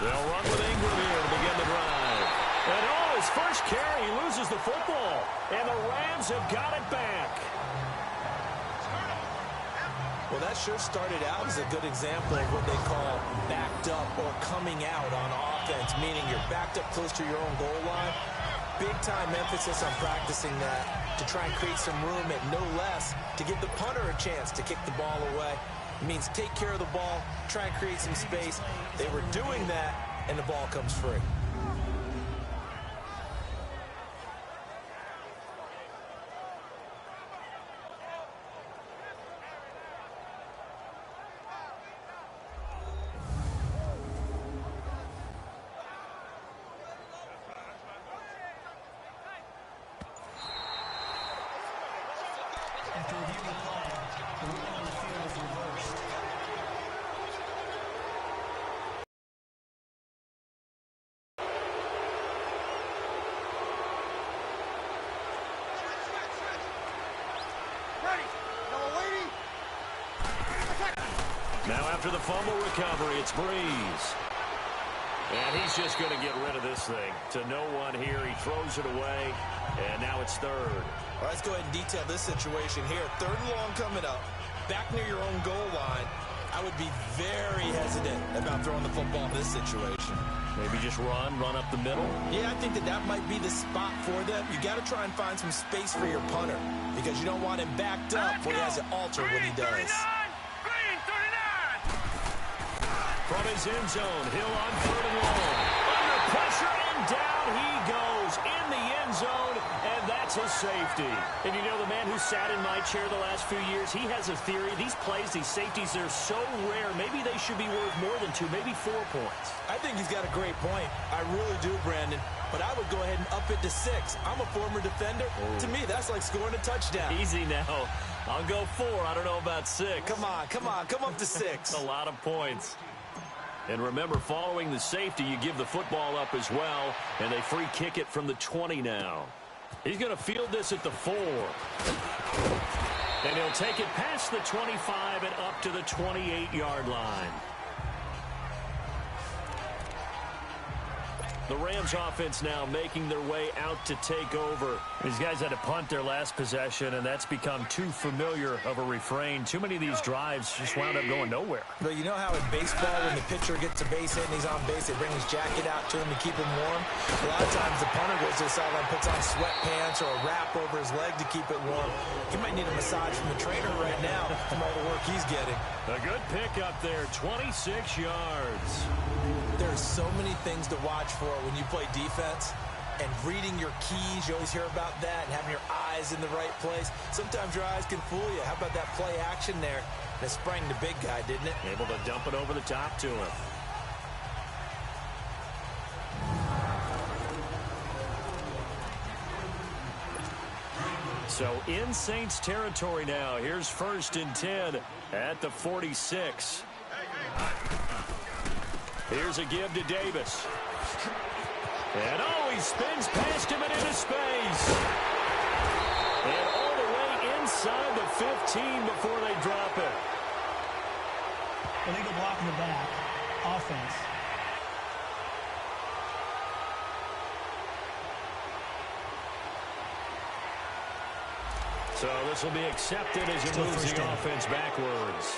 They'll run with Ingram here to begin the drive. And his first carry, he loses the football. And the Rams have got it back. Well, that sure started out as a good example of what they call backed up or coming out on offense, meaning you're backed up close to your own goal line. Big-time emphasis on practicing that to try and create some room at no less to give the punter a chance to kick the ball away. It means take care of the ball, try and create some space. They were doing that, and the ball comes free. After reviewing the play, the ruling on the field is reversed. Now after the fumble recovery, it's Breeze. And he's just going to get rid of this thing. To no one here, he throws it away, and now it's third. All right, let's go ahead and detail this situation here. 3rd and long coming up, back near your own goal line. I would be very hesitant about throwing the football in this situation. Maybe just run up the middle? Yeah, I think that might be the spot for them. You got to try and find some space for your punter because you don't want him backed up where he has to alter what he does. Green 39. From his end zone, Hill on 3rd and long. Under pressure, and down he goes in the end zone, and that's a safety. And you know, the man who sat in my chair the last few years, he has a theory. These plays, these safeties, they're so rare. Maybe they should be worth more than 2, maybe 4 points. I think he's got a great point. I really do, Brandon. But I would go ahead and up it to 6. I'm a former defender. To me, that's like scoring a touchdown. Easy now. I'll go 4. I don't know about 6. Come on. Come up to 6. A lot of points. And remember, following the safety, you give the football up as well, and they free kick it from the 20 now. He's going to field this at the 4. And he'll take it past the 25 and up to the 28-yard line. The Rams offense now making their way out to take over. These guys had to punt their last possession, and that's become too familiar of a refrain. Too many of these drives just wound up going nowhere. But you know how in baseball, when the pitcher gets a base hit and he's on base, they bring his jacket out to him to keep him warm? A lot of times the punter goes to the sideline, puts on sweatpants or a wrap over his leg to keep it warm. He might need a massage from the trainer right now from all the work he's getting. A good pick up there, 26 yards. There's so many things to watch for when you play defense, and reading your keys, you always hear about that, and having your eyes in the right place. Sometimes your eyes can fool you. How about that play action there? That sprang the big guy, didn't it? Able to dump it over the top to him. So in Saints territory now. Here's 1st and 10 at the 46. Here's a give to Davis. And he spins past him and into space. And all the way inside the 15 before they drop it. Illegal block in the back. Offense. So this will be accepted as it moves the offense backwards.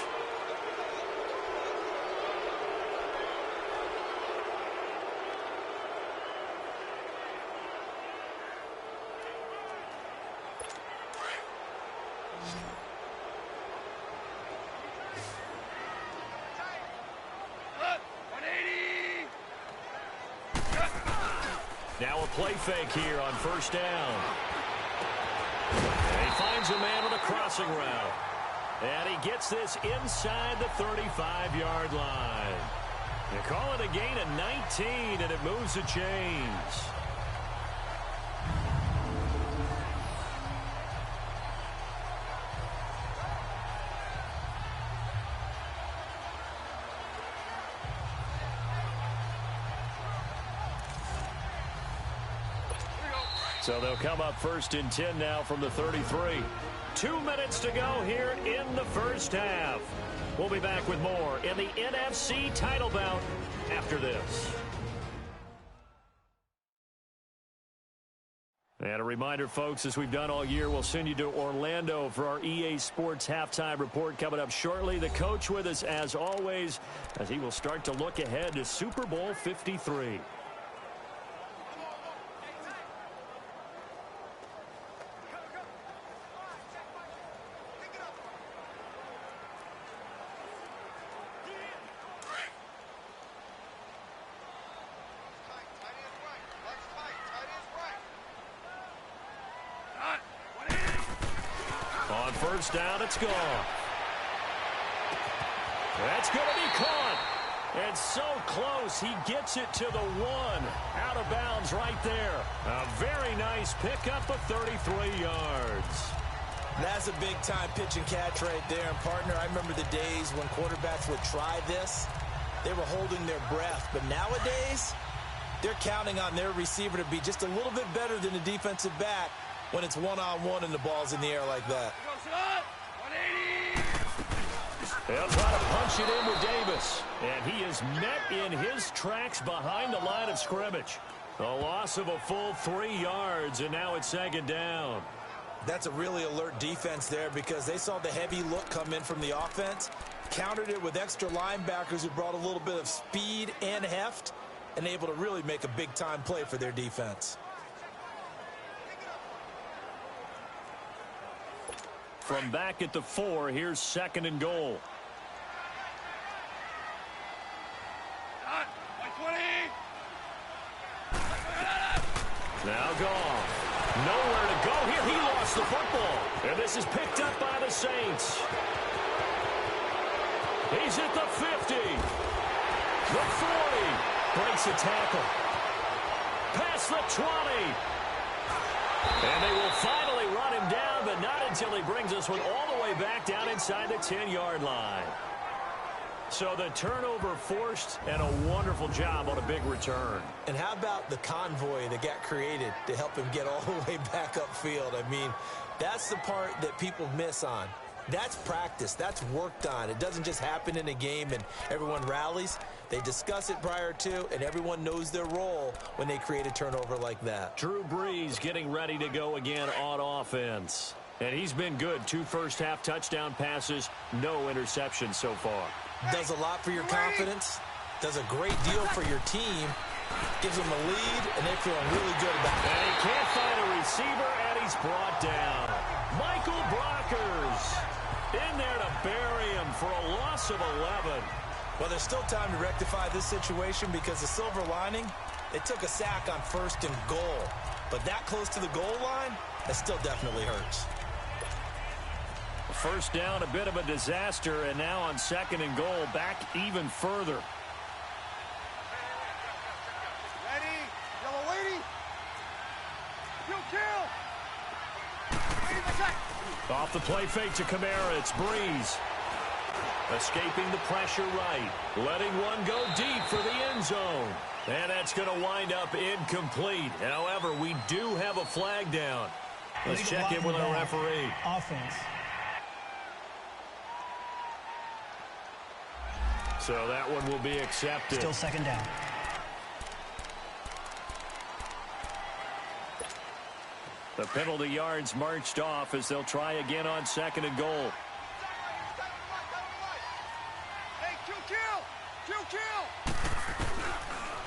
Now a play fake here on 1st down. And he finds a man with a crossing route. And he gets this inside the 35-yard line. They call it a gain of 19, and it moves the chains. So they'll come up 1st and 10 now from the 33. 2 minutes to go here in the first half. We'll be back with more in the NFC title bout after this. And a reminder, folks, as we've done all year, we'll send you to Orlando for our EA Sports halftime report coming up shortly. The coach with us, as always, as he will start to look ahead to Super Bowl 53. On first down, it's gone. That's going to be caught. And so close, he gets it to the 1. Out of bounds right there. A very nice pickup of 33 yards. That's a big-time pitch and catch right there. And, partner, I remember the days when quarterbacks would try this. They were holding their breath. But nowadays, they're counting on their receiver to be just a little bit better than the defensive back when it's one-on-one and the ball's in the air like that. They'll try to punch it in with Davis. And he is met in his tracks behind the line of scrimmage. A loss of a full 3 yards, and now it's 2nd down. That's a really alert defense there because they saw the heavy look come in from the offense, countered it with extra linebackers who brought a little bit of speed and heft, and able to really make a big-time play for their defense. From back at the 4, here's 2nd and goal. Now gone. Nowhere to go here. He lost the football. And this is picked up by the Saints. He's at the 50. The 40. Breaks a tackle. Past the 20. And they will finally run him down, but not until he brings us one all the way back down inside the 10-yard line. So the turnover forced, and a wonderful job on a big return. And how about the convoy that got created to help him get all the way back upfield? I mean, that's the part that people miss on. That's practice. That's worked on. It doesn't just happen in a game and everyone rallies. They discuss it prior to, and everyone knows their role when they create a turnover like that. Drew Brees getting ready to go again on offense. And he's been good. 2 first-half touchdown passes, no interceptions so far. Does a lot for your confidence. Does a great deal for your team. Gives them a lead, and they're feeling really good about it. And he can't find a receiver, and he's brought down. Michael Brockers in there to bury him for a loss of 11. Well, there's still time to rectify this situation because the silver lining, they took a sack on 1st and goal. But that close to the goal line, that still definitely hurts. First down, a bit of a disaster, and now on 2nd and goal, back even further. Ready? Yellow lady. Kill. Off the play fake to Kamara, it's Brees. Escaping the pressure right. Letting one go deep for the end zone. And that's going to wind up incomplete. However, we do have a flag down. Let's check in with our referee. Offense. So that one will be accepted. Still 2nd down. The penalty yards marched off as they'll try again on 2nd and goal. Hey, kill.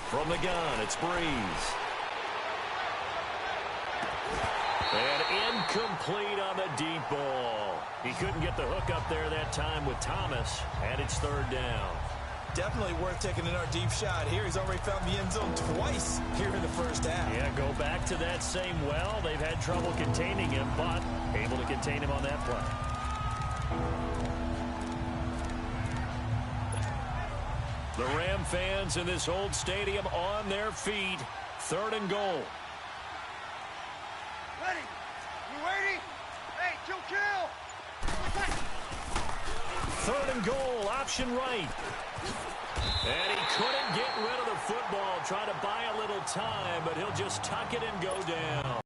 From the gun, it's Brees. And incomplete on the deep ball. He couldn't get the hook up there that time with Thomas, and it's 3rd down. Definitely worth taking another deep shot here. He's already found the end zone twice here in the first half. Yeah, go back to that same well. They've had trouble containing him, but able to contain him on that play. The Ram fans in this old stadium on their feet. 3rd and goal. Ready? You ready? Hey, kill. 3rd and goal, option right. And he couldn't get rid of the football, trying to buy a little time, but he'll just tuck it and go down.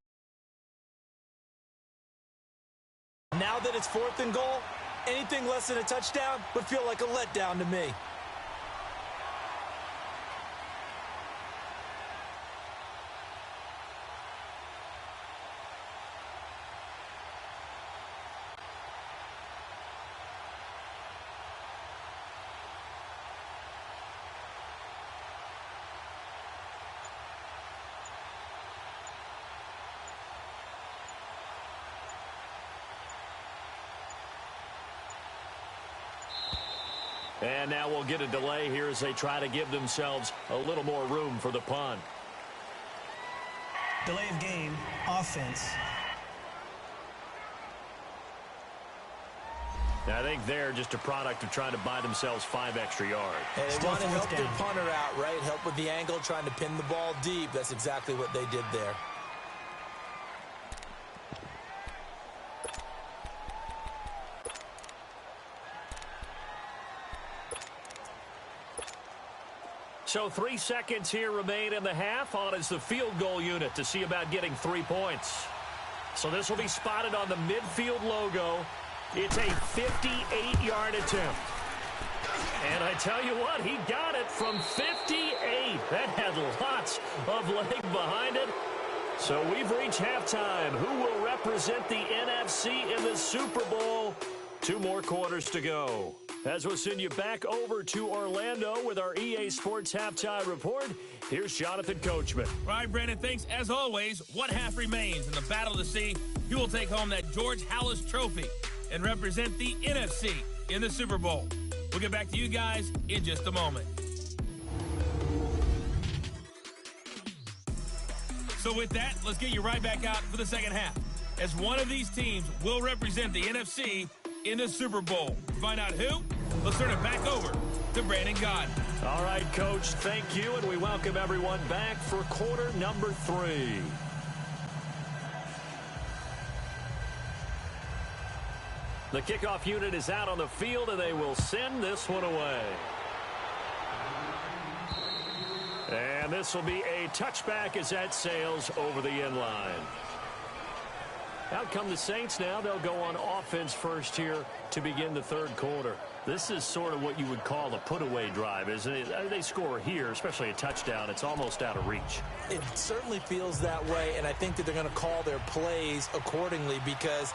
that it's 4th and goal, anything less than a touchdown would feel like a letdown to me. And now we'll get a delay here as they try to give themselves a little more room for the punt. Delay of game, offense. I think they're just a product of trying to buy themselves 5 extra yards. And they Still want to help 4th their down. punter out, right? Help with the angle, trying to pin the ball deep. That's exactly what they did there. So 3 seconds here remain in the half. On is the field goal unit to see about getting 3 points. So this will be spotted on the midfield logo. It's a 58-yard attempt. And I tell you what, he got it from 58. That had lots of leg behind it. So we've reached halftime. Who will represent the NFC in the Super Bowl? 2 more quarters to go. As we'll send you back over to Orlando with our EA Sports Halftime Report, here's Jonathan Coachman. All right, Brandon, thanks. As always, one half remains in the battle to see who will take home that George Halas Trophy and represent the NFC in the Super Bowl. We'll get back to you guys in just a moment. So with that, let's get you right back out for the second half, as one of these teams will represent the NFC in the Super Bowl. To find out who, let's turn it back over to Brandon Gaudin. All right, Coach, thank you, and we welcome everyone back for quarter number 3. The kickoff unit is out on the field, and they will send this one away. And this will be a touchback as that sails over the end line. Out come the Saints now. They'll go on offense first here to begin the 3rd quarter. This is sort of what you would call a put-away drive, isn't it? They score here, especially a touchdown. It's almost out of reach. It certainly feels that way, and I think that they're going to call their plays accordingly, because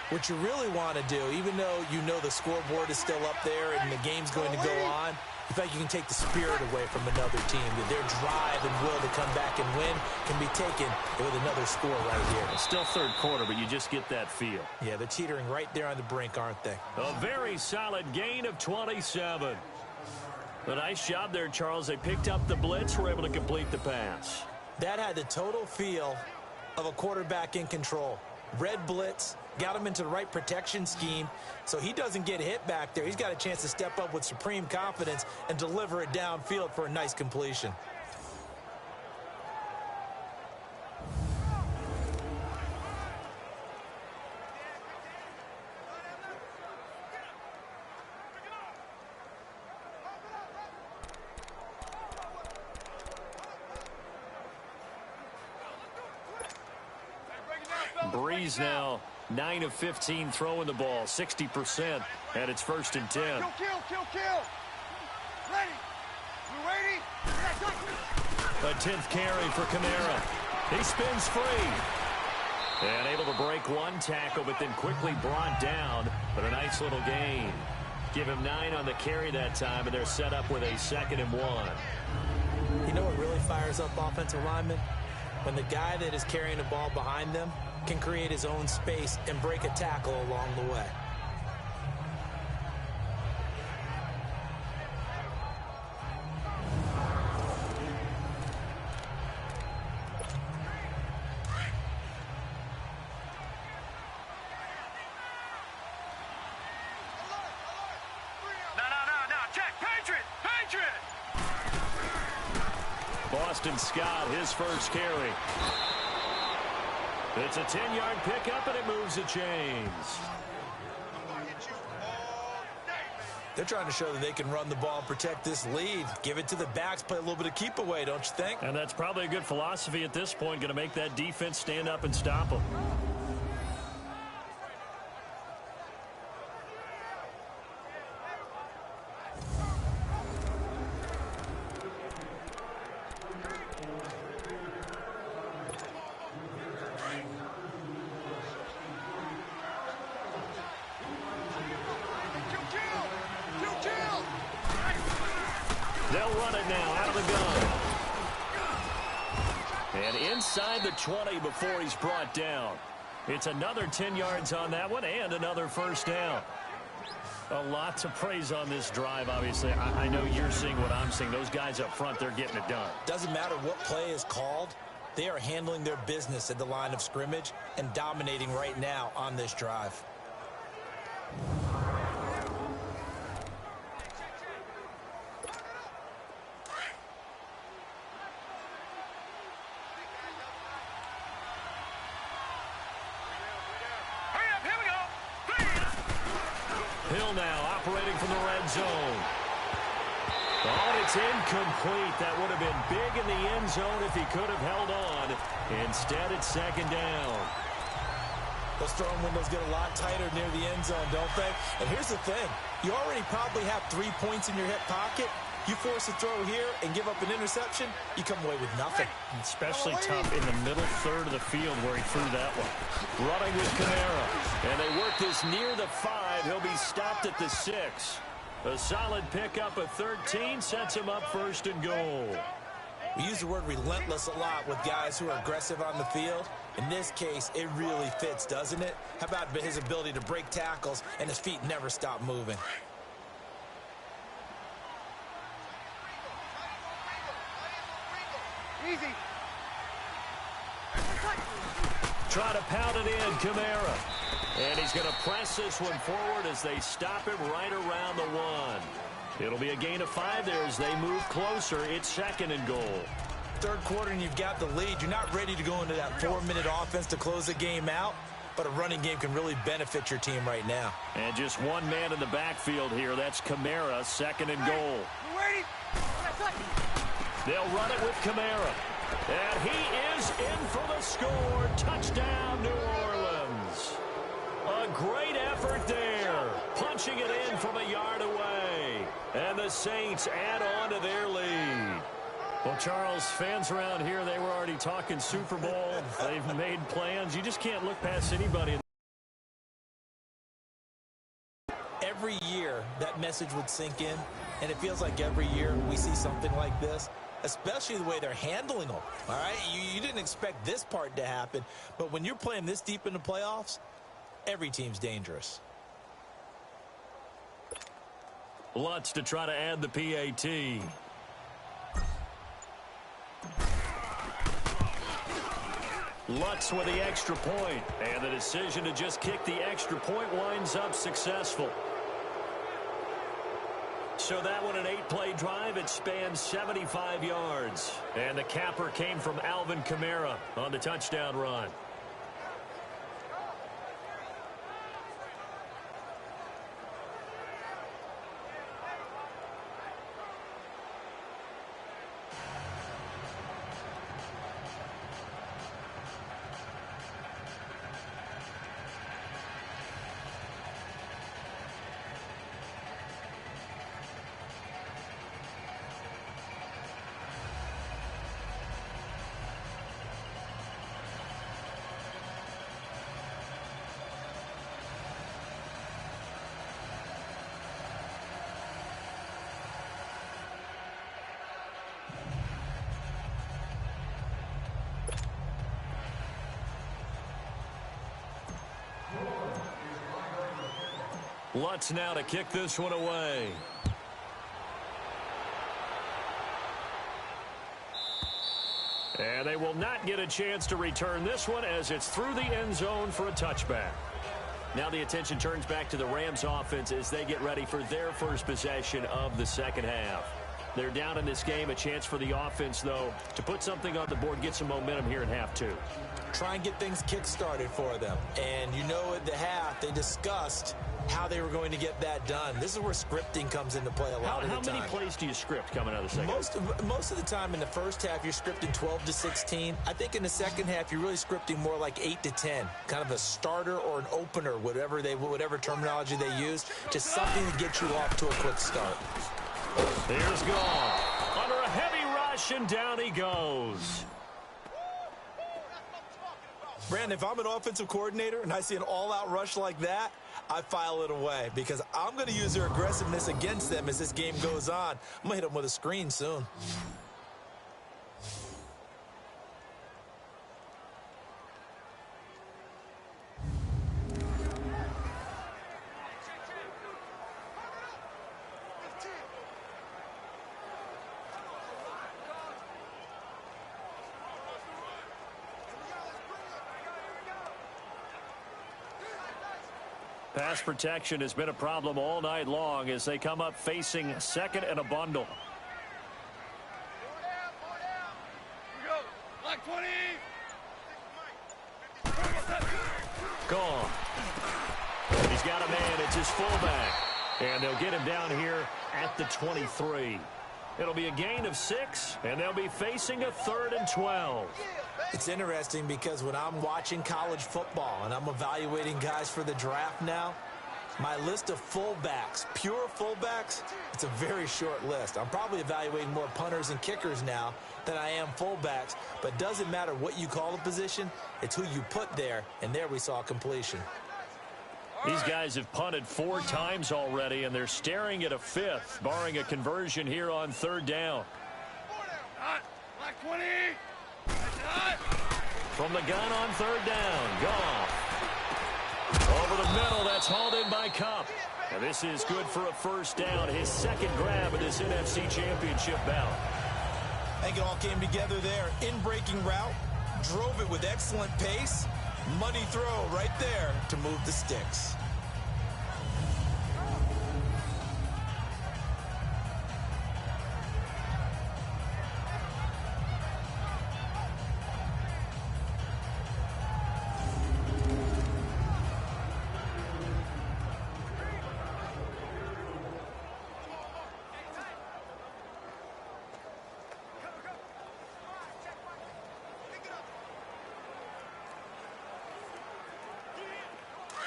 what you really want to do, even though you know the scoreboard is still up there and the game's going to go on, in fact, you can take the spirit away from another team. That their drive and will to come back and win can be taken with another score right here. It's still 3rd quarter, but you just get that feel. Yeah, they're teetering right there on the brink, aren't they? A very solid gain of 27. A nice job there, Charles. They picked up the blitz, were able to complete the pass. That had the total feel of a quarterback in control. Red blitz, got him into the right protection scheme, so he doesn't get hit back there. He's got a chance to step up with supreme confidence and deliver it downfield for a nice completion. Breeze now 9 of 15 throwing the ball, 60%, and it's 1st and 10. Kill. Ready. We ready? A 10th carry for Kamara. He spins free. And able to break one tackle, but then quickly brought down. But a nice little gain. Give him 9 on the carry that time, and they're set up with a 2nd and 1. You know what really fires up offensive linemen? When the guy that is carrying the ball behind them can create his own space and break a tackle along the way. No. Check. Patriot. Boston Scott, his first carry. It's a 10-yard pickup, and it moves the chains. They're trying to show that they can run the ball and protect this lead. Give it to the backs, play a little bit of keep away, don't you think? And that's probably a good philosophy at this point, going to make that defense stand up and stop them. They'll run it now out of the gun. And inside the 20 before he's brought down. It's another 10 yards on that one and another first down. A lot to praise on this drive, obviously. I know you're seeing what I'm seeing. Those guys up front, they're getting it done. Doesn't matter what play is called. They are handling their business at the line of scrimmage and dominating right now on this drive. Hill now operating from the red zone. Oh, it's incomplete. That would have been big in the end zone if he could have held on. Instead, it's second down. Those throwing windows get a lot tighter near the end zone, don't they? And here's the thing. You already probably have 3 points in your hip pocket. You force a throw here and give up an interception, you come away with nothing. Especially tough in the middle third of the field where he threw that one. Running with Kamara. And they work this near the 5. He'll be stopped at the 6. A solid pickup of 13 sets him up first and goal. We use the word relentless a lot with guys who are aggressive on the field. In this case, it really fits, doesn't it? How about his ability to break tackles and his feet never stop moving? Easy. Try to pound it in, Kamara. And he's going to press this one forward as they stop him right around the 1. It'll be a gain of 5 there as they move closer. It's second and goal. Third quarter and you've got the lead. You're not ready to go into that 4-minute offense to close the game out, but a running game can really benefit your team right now. And just one man in the backfield here. That's Kamara, second and goal. They'll run it with Kamara. And he is in for the score. Touchdown, New Orleans. A great effort there. Punching it in from a yard away. And the Saints add on to their lead. Well, Charles, fans around here, they were already talking Super Bowl. They've made plans. You just can't look past anybody. Every year, that message would sink in, and it feels like every year we see something like this, especially the way they're handling them. All right, you didn't expect this part to happen, but when you're playing this deep in the playoffs, every team's dangerous. Lutz to try to add the PAT. Lutz with the extra point, and the decision to just kick the extra point winds up successful. So that one, an 8-play drive. It spans 75 yards. And the capper came from Alvin Kamara on the touchdown run. Lutz now to kick this one away. And they will not get a chance to return this one as it's through the end zone for a touchback. Now the attention turns back to the Rams offense as they get ready for their first possession of the second half. They're down in this game. A chance for the offense, though, to put something on the board, get some momentum here in half 2. Try and get things kick-started for them. And you know at the half, they discussed how they were going to get that done. This is where scripting comes into play a lot of the time. How many plays do you script coming out of the second half? Most of the time in the first half, you're scripting 12 to 16. I think in the second half, you're really scripting more like 8 to 10. Kind of a starter or an opener, whatever terminology they use. Just something to get you off to a quick start. Here's Gall. Under a heavy rush, and down he goes. Brandon, if I'm an offensive coordinator and I see an all-out rush like that, I file it away because I'm going to use their aggressiveness against them as this game goes on. I'm going to hit them with a screen soon. Pass protection has been a problem all night long as they come up facing second and a bundle. Black 20. Gone. He's got a man. It's his fullback. And they'll get him down here at the 23. It'll be a gain of 6, and they'll be facing a 3rd and 12. It's interesting because when I'm watching college football and I'm evaluating guys for the draft now, my list of fullbacks, pure fullbacks, it's a very short list. I'm probably evaluating more punters and kickers now than I am fullbacks, but it doesn't matter what you call the position, it's who you put there, and there we saw completion. These guys have punted 4 times already, and they're staring at a 5th, barring a conversion here on 3rd down. Black 20. From the gun on 3rd down, Goff. Over the middle, that's hauled in by Kupp. And this is good for a 1st down, his 2nd grab of this NFC Championship bout. I think it all came together there. In-breaking route, drove it with excellent pace. Money throw right there to move the sticks.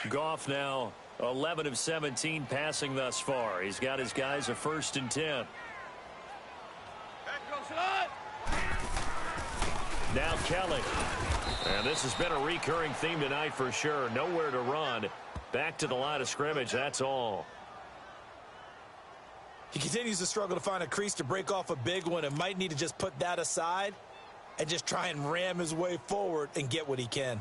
Goff now 11 of 17 passing thus far. He's got his guys a 1st and 10. Now Kelly. And this has been a recurring theme tonight for sure. Nowhere to run. Back to the line of scrimmage, that's all. He continues to struggle to find a crease to break off a big one and might need to just put that aside and just try and ram his way forward and get what he can.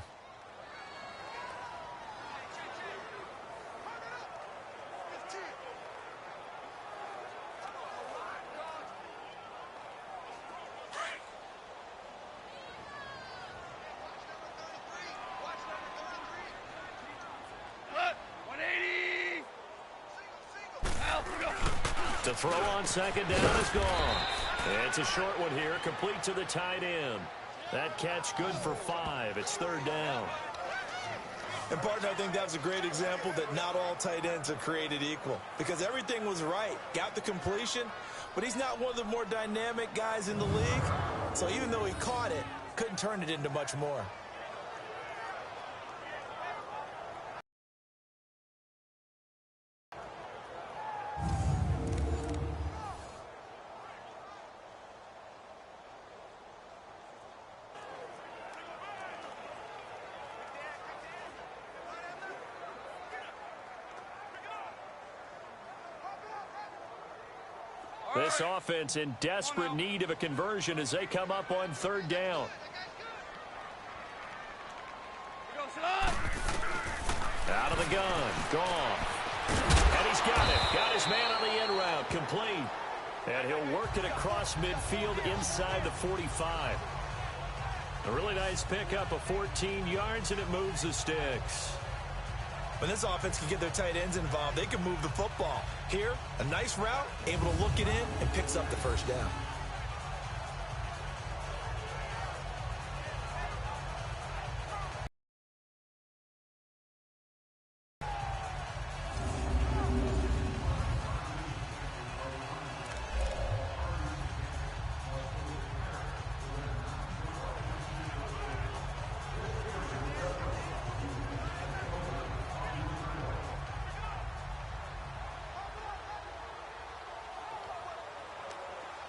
The throw on 2nd down is gone. It's a short one here, complete to the tight end. That catch good for 5. It's 3rd down. And, partner, I think that was a great example that not all tight ends are created equal because everything was right. Got the completion, but he's not one of the more dynamic guys in the league. So even though he caught it, couldn't turn it into much more. This offense in desperate need of a conversion as they come up on 3rd down. Out of the gun, gone. And he's got it. Got his man on the end route, complete. And he'll work it across midfield inside the 45. A really nice pickup of 14 yards, and it moves the sticks. When this offense can get their tight ends involved, they can move the football. Here, a nice route, able to look it in, and picks up the 1st down.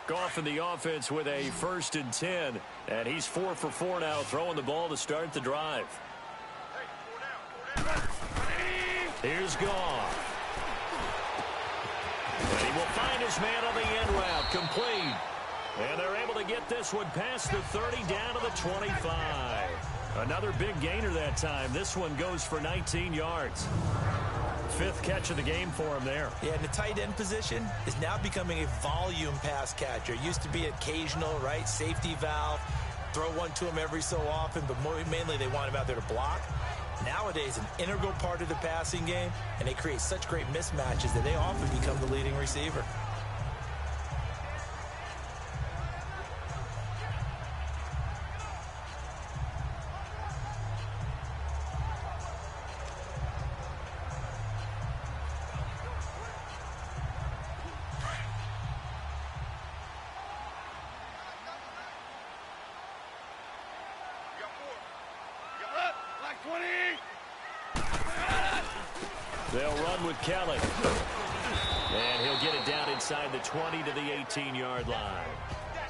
Goff in the offense with a 1st and 10, and he's 4 for 4 now, throwing the ball to start the drive. Here's Goff. And he will find his man on the end route. Complete. And they're able to get this one past the 30 down to the 25. Another big gainer that time. This one goes for 19 yards. Fifth catch of the game for him there. Yeah, and the tight end position is now becoming a volume pass catcher. It used to be occasional, right? Safety valve. Throw one to him every so often, but mainly they want him out there to block. Nowadays, an integral part of the passing game, and they create such great mismatches that they often become the leading receiver. They'll run with Kelly. And he'll get it down inside the 20 to the 18-yard line.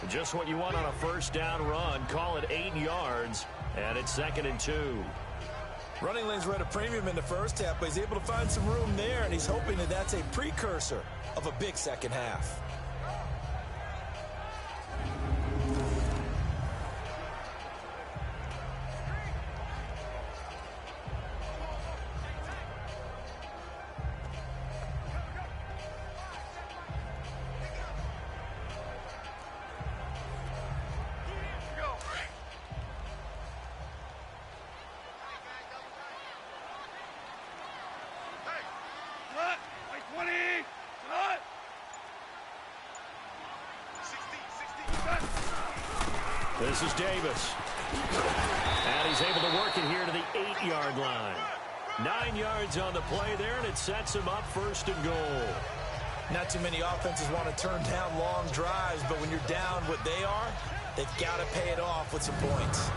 Just what you want on a first down run. Call it 8 yards, and it's 2nd and 2. Running lanes were at a premium in the first half, but he's able to find some room there, and he's hoping that that's a precursor of a big second half. This is Davis. And he's able to work it here to the 8-yard line. 9 yards on the play there, and it sets him up 1st and goal. Not too many offenses want to turn down long drives, but when you're down what they are, they've got to pay it off with some points.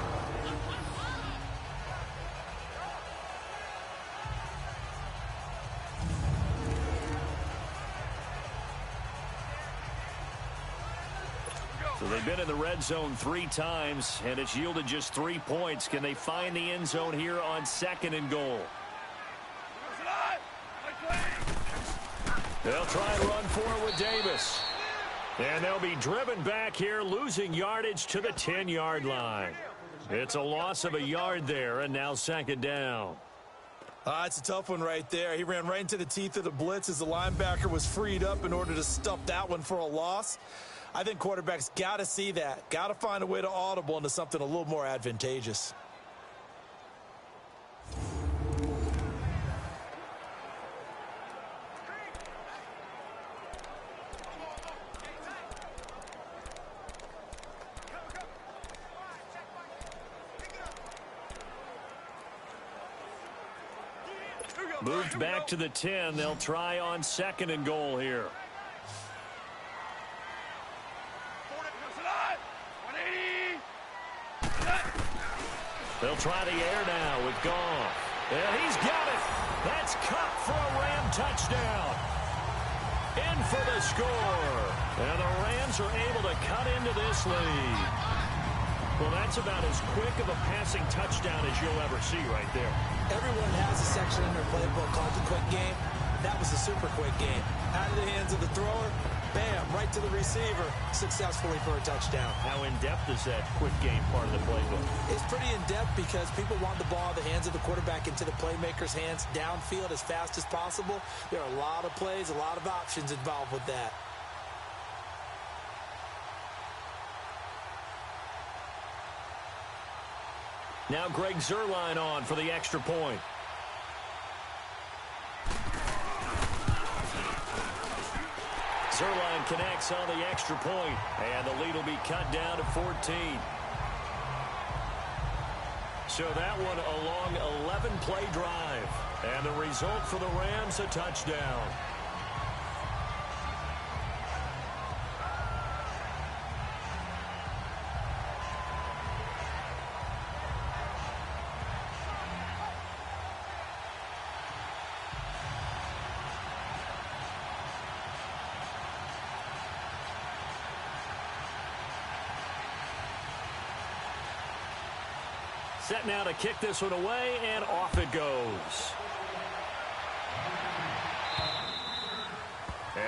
So they've been in the red zone 3 times, and it's yielded just 3 points. Can they find the end zone here on 2nd and goal? They'll try and run for it with Davis. And they'll be driven back here, losing yardage to the 10-yard line. It's a loss of a yard there, and now 2nd down. It's a tough one right there. He ran right into the teeth of the blitz as the linebacker was freed up in order to stuff that one for a loss. I think quarterbacks got to see that. Got to find a way to audible into something a little more advantageous. Moved back to the 10. They'll try on 2nd and goal here. They'll try the air now with Goff. And he's got it. That's caught for a Ram touchdown. In for the score. And the Rams are able to cut into this lead. Well, that's about as quick of a passing touchdown as you'll ever see right there. Everyone has a section in their playbook called the quick game. That was a super quick game. Out of the hands of the thrower, bam, right to the receiver, successfully for a touchdown. How in-depth is that quick game part of the playbook? It's pretty in-depth because people want the ball in the hands of the quarterback into the playmaker's hands downfield as fast as possible. There are a lot of plays, a lot of options involved with that. Now Greg Zuerlein on for the extra point. Zuerlein connects on the extra point, and the lead will be cut down to 14. So that one a long 11-play drive, and the result for the Rams, a touchdown. Set now to kick this one away, and off it goes.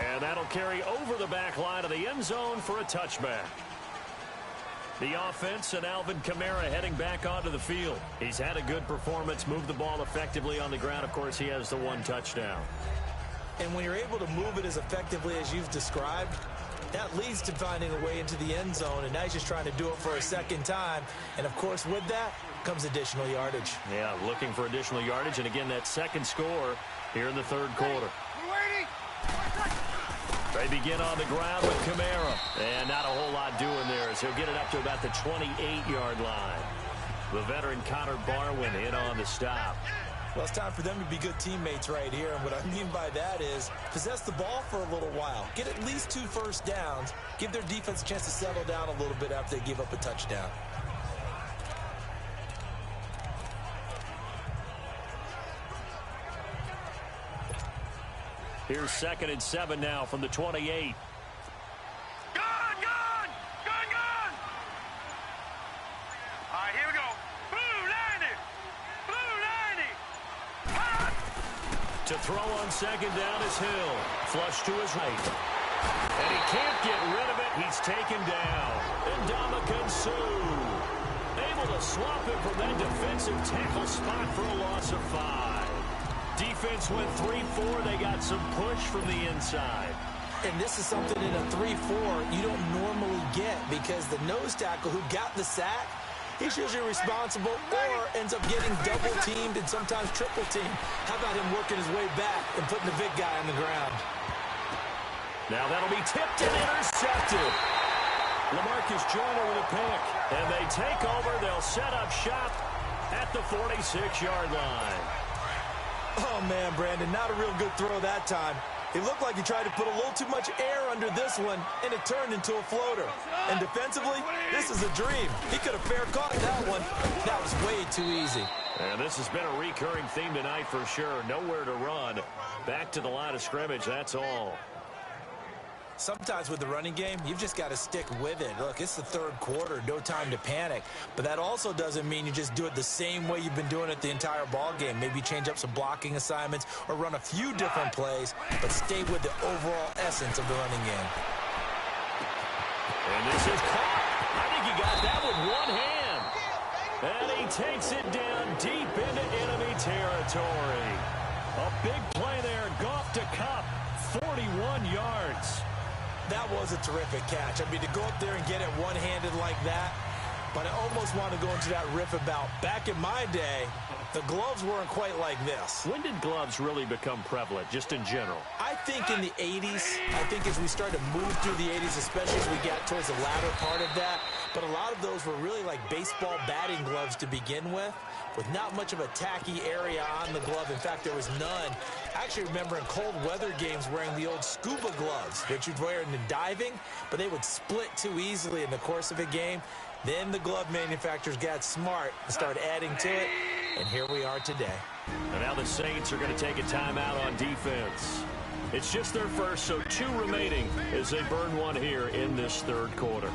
And that'll carry over the back line of the end zone for a touchback. The offense and Alvin Kamara heading back onto the field. He's had a good performance, moved the ball effectively on the ground. Of course, he has the one touchdown. And when you're able to move it as effectively as you've described, that leads to finding a way into the end zone, and now he's just trying to do it for a second time. And, of course, with that comes additional yardage. Yeah, looking for additional yardage, and again, that second score here in the third quarter. They begin on the ground with Kamara, and not a whole lot doing there as he'll get it up to about the 28-yard line. The veteran Connor Barwin in on the stop. Well, it's time for them to be good teammates right here, and what I mean by that is possess the ball for a little while, get at least 2 first downs, give their defense a chance to settle down a little bit after they give up a touchdown. Here's 2nd and 7 now from the 28. Gone! All right, here we go. Blue 90! To throw on 2nd down is Hill. Flush to his right. And he can't get rid of it. He's taken down. Ndamukong Suh able to swap him from that defensive tackle spot for a loss of 5. Defense went 3-4. They got some push from the inside. And this is something in a 3-4 you don't normally get because the nose tackle who got the sack, he's usually responsible or ends up getting double-teamed and sometimes triple-teamed. How about him working his way back and putting the big guy on the ground? Now that'll be tipped and intercepted. LaMarcus Joyner with a pick. And they take over. They'll set up shop at the 46-yard line. Oh, man, Brandon, not a real good throw that time. It looked like he tried to put a little too much air under this one, and it turned into a floater. And defensively, this is a dream. He could have fair caught that one. That was way too easy. And this has been a recurring theme tonight for sure. Nowhere to run. Back to the line of scrimmage, that's all. Sometimes with the running game, you've just got to stick with it. Look, it's the third quarter, no time to panic. But that also doesn't mean you just do it the same way you've been doing it the entire ball game. Maybe change up some blocking assignments or run a few different plays, but stay with the overall essence of the running game. And this is caught. I think he got that with one hand. And he takes it down deep into enemy territory. A big play there. Goff to Kupp, 41 yards. That was a terrific catch. I mean, to go up there and get it one-handed like that, but I almost want to go into that riff about back in my day, the gloves weren't quite like this. When did gloves really become prevalent, just in general? I think in the 80s. I think as we started to move through the 80s, especially as we got towards the latter part of that. But a lot of those were really like baseball batting gloves to begin with not much of a tacky area on the glove. In fact, there was none. I actually remember in cold weather games wearing the old scuba gloves that you'd wear in the diving, but they would split too easily in the course of a game. Then the glove manufacturers got smart and started adding to it, and here we are today. And now the Saints are going to take a timeout on defense. It's just their first, so 2 remaining as they burn one here in this third quarter.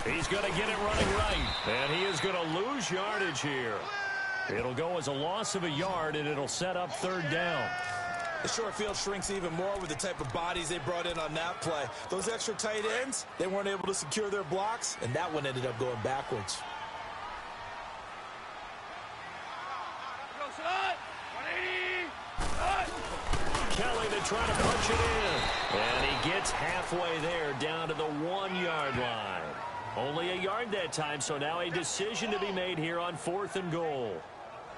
He's going to get it running right, and he is going to lose yardage here. It'll go as a loss of a yard, and it'll set up 3rd down. The short field shrinks even more with the type of bodies they brought in on that play. Those extra tight ends, they weren't able to secure their blocks, and that one ended up going backwards. Kelly to try to punch it in, and he gets halfway there down to the 1-yard line. Only a yard that time, so now a decision to be made here on 4th and goal.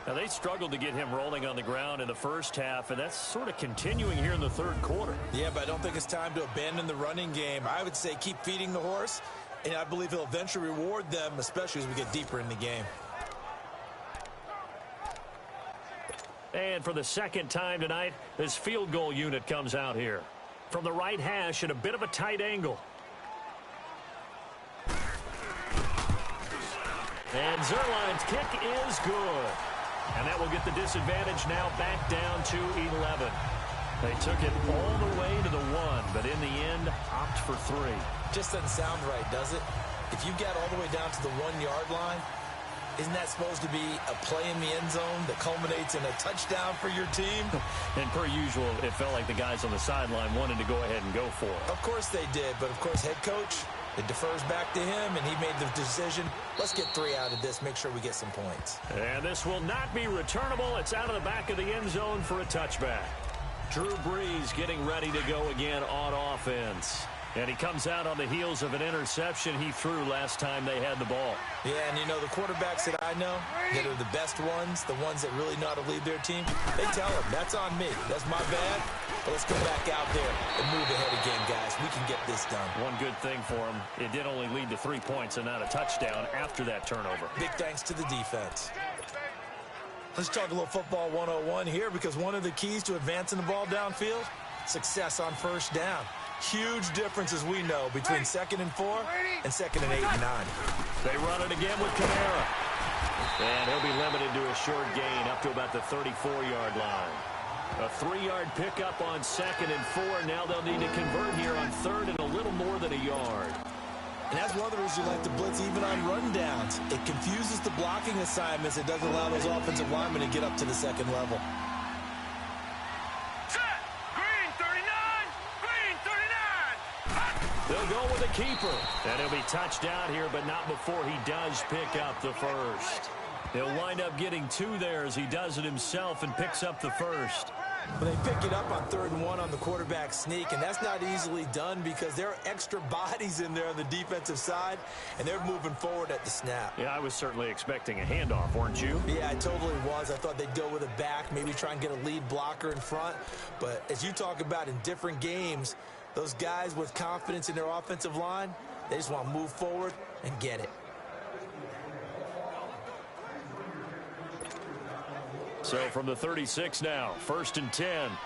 Now, they struggled to get him rolling on the ground in the first half, and that's sort of continuing here in the third quarter. Yeah, but I don't think it's time to abandon the running game. I would say keep feeding the horse, and I believe he'll eventually reward them, especially as we get deeper in the game. And for the second time tonight, this field goal unit comes out here. From the right hash at a bit of a tight angle. And Zuerlein's kick is good. And that will get the disadvantage now back down to 11. They took it all the way to the 1, but in the end, opt for 3. Just doesn't sound right, does it? If you get all the way down to the 1-yard line, isn't that supposed to be a play in the end zone that culminates in a touchdown for your team? And per usual, it felt like the guys on the sideline wanted to go ahead and go for it. Of course they did, but of course head coach, it defers back to him, and he made the decision. Let's get 3 out of this, make sure we get some points. And this will not be returnable. It's out of the back of the end zone for a touchback. Drew Brees getting ready to go again on offense. And he comes out on the heels of an interception he threw last time they had the ball. Yeah, and you know, the quarterbacks that I know that are the best ones, the ones that really know how to lead their team, they tell them, that's on me. That's my bad. But let's go back out there and move ahead again, guys. We can get this done. One good thing for him, it did only lead to 3 points and not a touchdown after that turnover. Big thanks to the defense. Let's talk a little football 101 here, because one of the keys to advancing the ball downfield, success on first down. Huge difference, as we know, between 2nd and 4 and 2nd and 8 and 9. They run it again with Kamara. And he'll be limited to a short gain up to about the 34-yard line. A 3-yard pickup on 2nd and 4. Now they'll need to convert here on 3rd and a little more than a yard. And that's one of the reasons you like to blitz even on rundowns. It confuses the blocking assignments. It doesn't allow those offensive linemen to get up to the 2nd level. They'll go with a keeper. And he'll be touched down here, but not before he does pick up the first. He'll wind up getting 2 there as he does it himself and picks up the first. Well, they pick it up on 3rd and 1 on the quarterback sneak, and that's not easily done because there are extra bodies in there on the defensive side, and they're moving forward at the snap. Yeah, I was certainly expecting a handoff, weren't you? Yeah, I totally was. I thought they'd go with a back, maybe try and get a lead blocker in front. But as you talk about in different games, those guys with confidence in their offensive line, they just want to move forward and get it. So from the 36 now, 1st and 10. All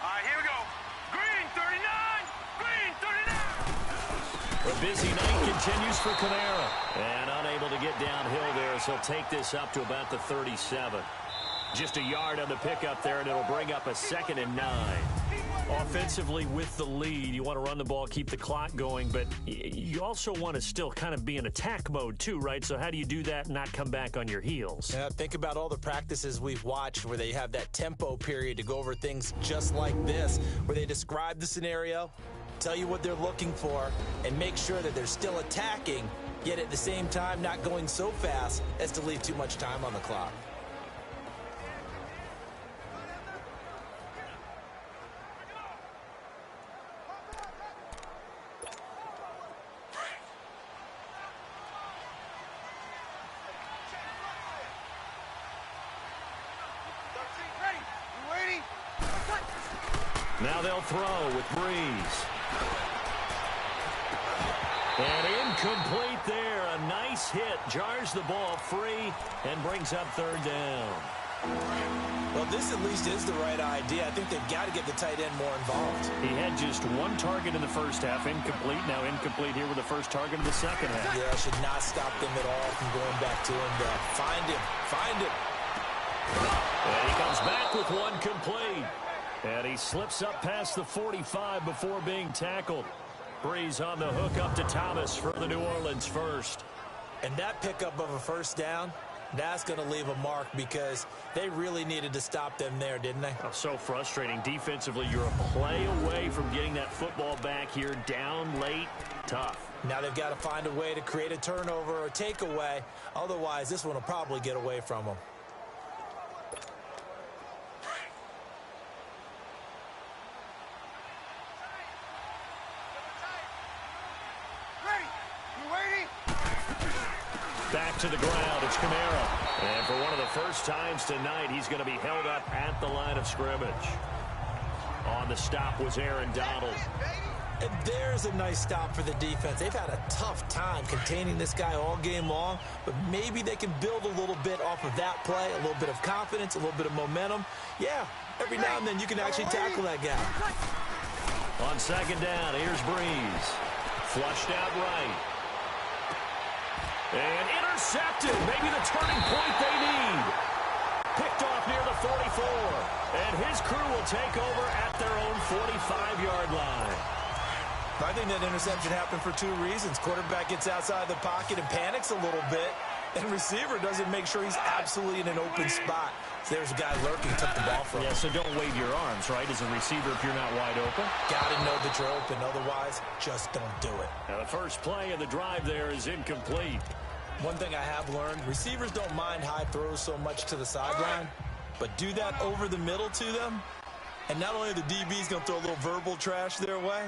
right, here we go. Green 39, green 39. A busy night continues for Kamara. And unable to get downhill there, so he'll take this up to about the 37. Just a yard on the pickup there, and it'll bring up a 2nd and 9. Offensively with the lead, you want to run the ball, keep the clock going, but you also want to still kind of be in attack mode too, right? So how do you do that and not come back on your heels? Yeah, think about all the practices we've watched where they have that tempo period to go over things just like this, where they describe the scenario, tell you what they're looking for, and make sure that they're still attacking, yet at the same time not going so fast as to leave too much time on the clock. Now they'll throw with Brees. And incomplete there. A nice hit. Jars the ball free and brings up 3rd down. Well, this at least is the right idea. I think they've got to get the tight end more involved. He had just 1 target in the first half. Incomplete. Now incomplete here with the first target in the second half. Yeah, should not stop them at all from going back to him. Find him. Find him. And he comes back with 1 complete. And he slips up past the 45 before being tackled. Brees on the hook up to Thomas for the New Orleans first. And that pickup of a first down, that's going to leave a mark because they really needed to stop them there, didn't they? Oh, so frustrating. Defensively, you're a play away from getting that football back here. Down late, tough. Now they've got to find a way to create a turnover or takeaway. Otherwise, this one will probably get away from them. Back to the ground, it's Kamara. And for one of the first times tonight, he's going to be held up at the line of scrimmage. On the stop was Aaron Donald. And there's a nice stop for the defense. They've had a tough time containing this guy all game long, but maybe they can build a little bit off of that play, a little bit of confidence, a little bit of momentum. Yeah, every now and then you can actually tackle that guy. On 2nd down, here's Brees. Flushed out right. And intercepted. Maybe the turning point they need. Picked off near the 44. And his crew will take over at their own 45-yard line. I think that interception happened for two reasons. Quarterback gets outside the pocket and panics a little bit, and receiver doesn't make sure he's absolutely in an open spot. So there's a guy lurking, took the ball from him. Yeah, so don't wave your arms, right, as a receiver if you're not wide open. Got to know that you're open. Otherwise, just don't do it. Now, the first play of the drive there is incomplete. One thing I have learned, receivers don't mind high throws so much to the sideline, but do that over the middle to them, and not only are the DBs going to throw a little verbal trash their way,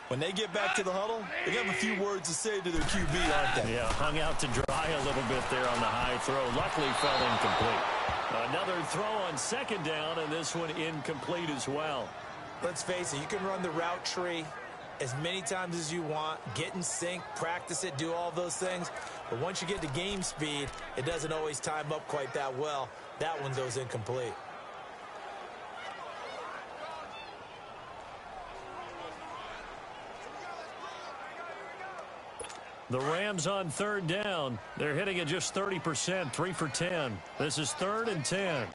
when they get back to the huddle, they have a few words to say to their QB, aren't they? Yeah, hung out to dry a little bit there on the high throw. Luckily fell incomplete. Another throw on second down, and this one incomplete as well. Let's face it, you can run the route tree as many times as you want, get in sync, practice it, do all those things. But once you get to game speed, it doesn't always time up quite that well. That one goes incomplete. The Rams on third down. They're hitting at just 30%, 3 for 10. This is 3rd and 10.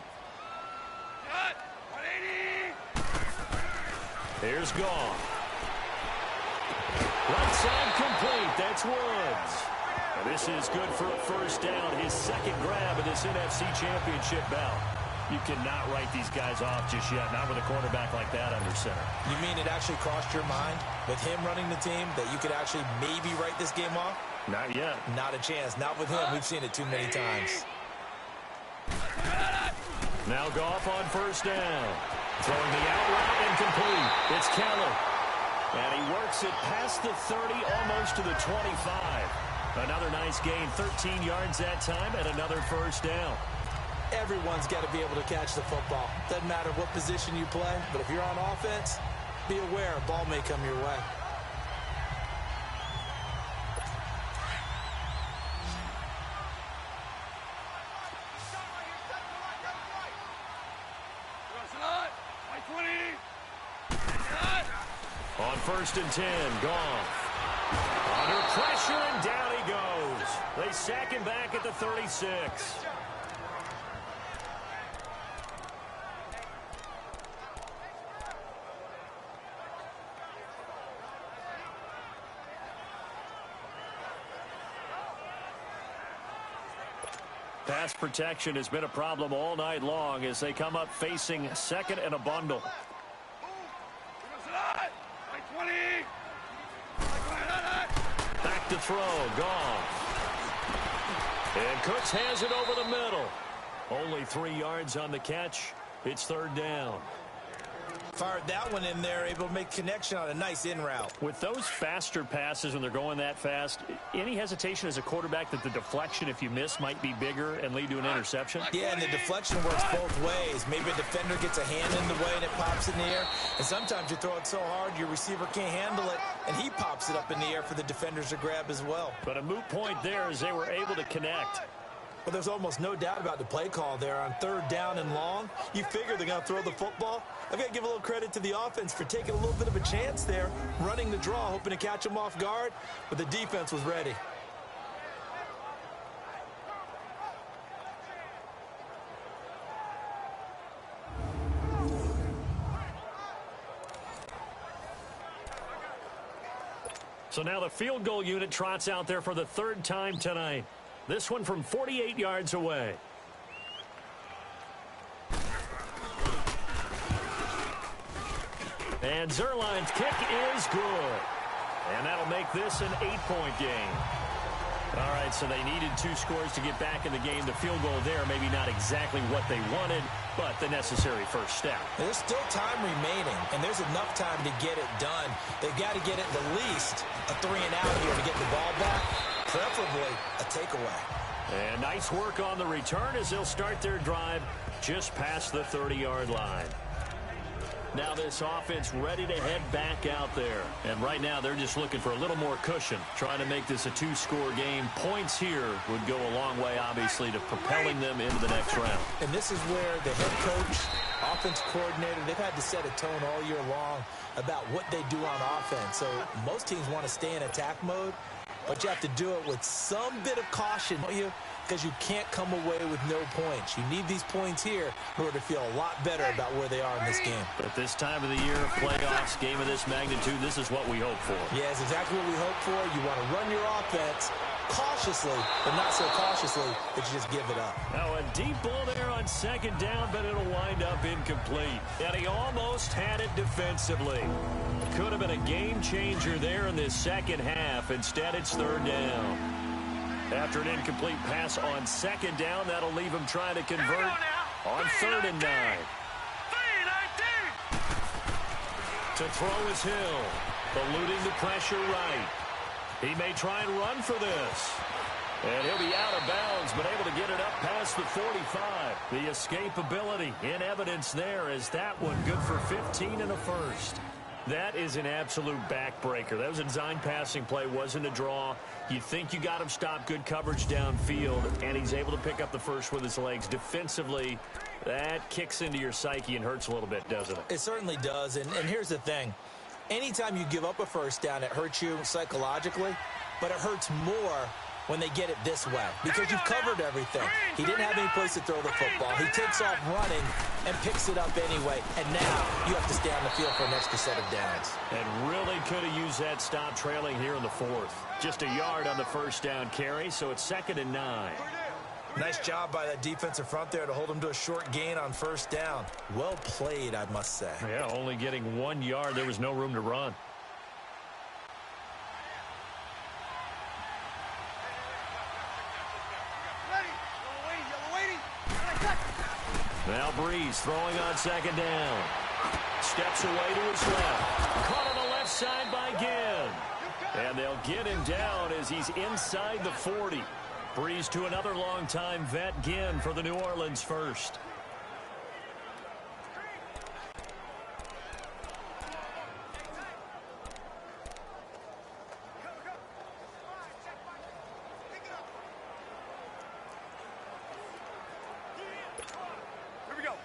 Here's Goff. Right side complete. That's Woods. And this is good for a first down. His second grab in this NFC Championship bout. You cannot write these guys off just yet, not with a quarterback like that under center. You mean it actually crossed your mind with him running the team that you could actually maybe write this game off? Not yet. Not a chance. Not with him. We've seen it too many times. Now Goff on first down. Throwing the out route incomplete. It's Keller. And he works it past the 30, almost to the 25. Another nice gain, 13 yards that time, and another first down. Everyone's got to be able to catch the football. Doesn't matter what position you play, but if you're on offense, be aware a ball may come your way. On 1st and 10, Goff. Under pressure, and down he goes. They sack him back at the 36. Pass protection has been a problem all night long as they come up facing second and a bundle. Back to throw, Goff. And Cooks has it over the middle. Only 3 yards on the catch. It's 3rd down. Fired that one in there, able to make connection on a nice in route. With those faster passes when they're going that fast, any hesitation as a quarterback that the deflection, if you miss, might be bigger and lead to an interception? Yeah, and the deflection works both ways. Maybe a defender gets a hand in the way and it pops in the air. And sometimes you throw it so hard your receiver can't handle it, and he pops it up in the air for the defenders to grab as well. But a moot point there as they were able to connect. Well, there's almost no doubt about the play call there on 3rd down and long. You figure they're going to throw the football. I've got to give a little credit to the offense for taking a little bit of a chance there, running the draw, hoping to catch them off guard, but the defense was ready. So now the field goal unit trots out there for the 3rd time tonight. This one from 48 yards away. And Zuerlein's kick is good. And that'll make this an 8-point game. All right, so they needed 2 scores to get back in the game. The field goal there, maybe not exactly what they wanted, but the necessary first step. There's still time remaining, and there's enough time to get it done. They've got to get at the least a 3-and-out here to get the ball back, preferably a takeaway. And nice work on the return as they'll start their drive just past the 30-yard line. Now this offense ready to head back out there. And right now they're just looking for a little more cushion, trying to make this a 2-score game. Points here would go a long way, obviously, to propelling them into the next round. And this is where the head coach, offense coordinator, they've had to set a tone all year long about what they do on offense. So most teams want to stay in attack mode. but you have to do it with some bit of caution, don't you? Because you can't come away with no points. You need these points here in order to feel a lot better about where they are in this game. But this time of the year, playoffs, game of this magnitude, this is what we hope for. Yeah, it's exactly what we hope for. You want to run your offense cautiously, but not so cautiously that you just give it up. Now a deep ball there on second down, but it'll wind up incomplete. And he almost had it defensively. Could have been a game changer there in this second half. Instead, it's third down. After an incomplete pass on second down, that'll leave him trying to convert on 3rd and 9. To throw is Hill, eluding the pressure right. He may try and run for this. And he'll be out of bounds, but able to get it up past the 45. The escapability in evidence there as that one good for 15 and a first. That is an absolute backbreaker. That was a design passing play, wasn't a draw. You think you got him stopped, good coverage downfield, and he's able to pick up the first with his legs. Defensively, that kicks into your psyche and hurts a little bit, doesn't it? It certainly does, and here's the thing. Anytime you give up a first down, it hurts you psychologically, but it hurts more when they get it this way because you've covered everything. He didn't have any place to throw the football. He takes off running and picks it up anyway, and now you have to stay on the field for an extra set of downs. And really could have used that stop trailing here in the 4th. Just a yard on the first down carry, so it's 2nd and 9. Nice job by that defensive front there to hold him to a short gain on first down. Well played, I must say. Yeah, only getting 1 yard. There was no room to run. Now Breeze throwing on second down. Steps away to his left. Caught on the left side by Ginn. And they'll get him down as he's inside the 40. Breeze to another longtime vet, Ginn, for the New Orleans first.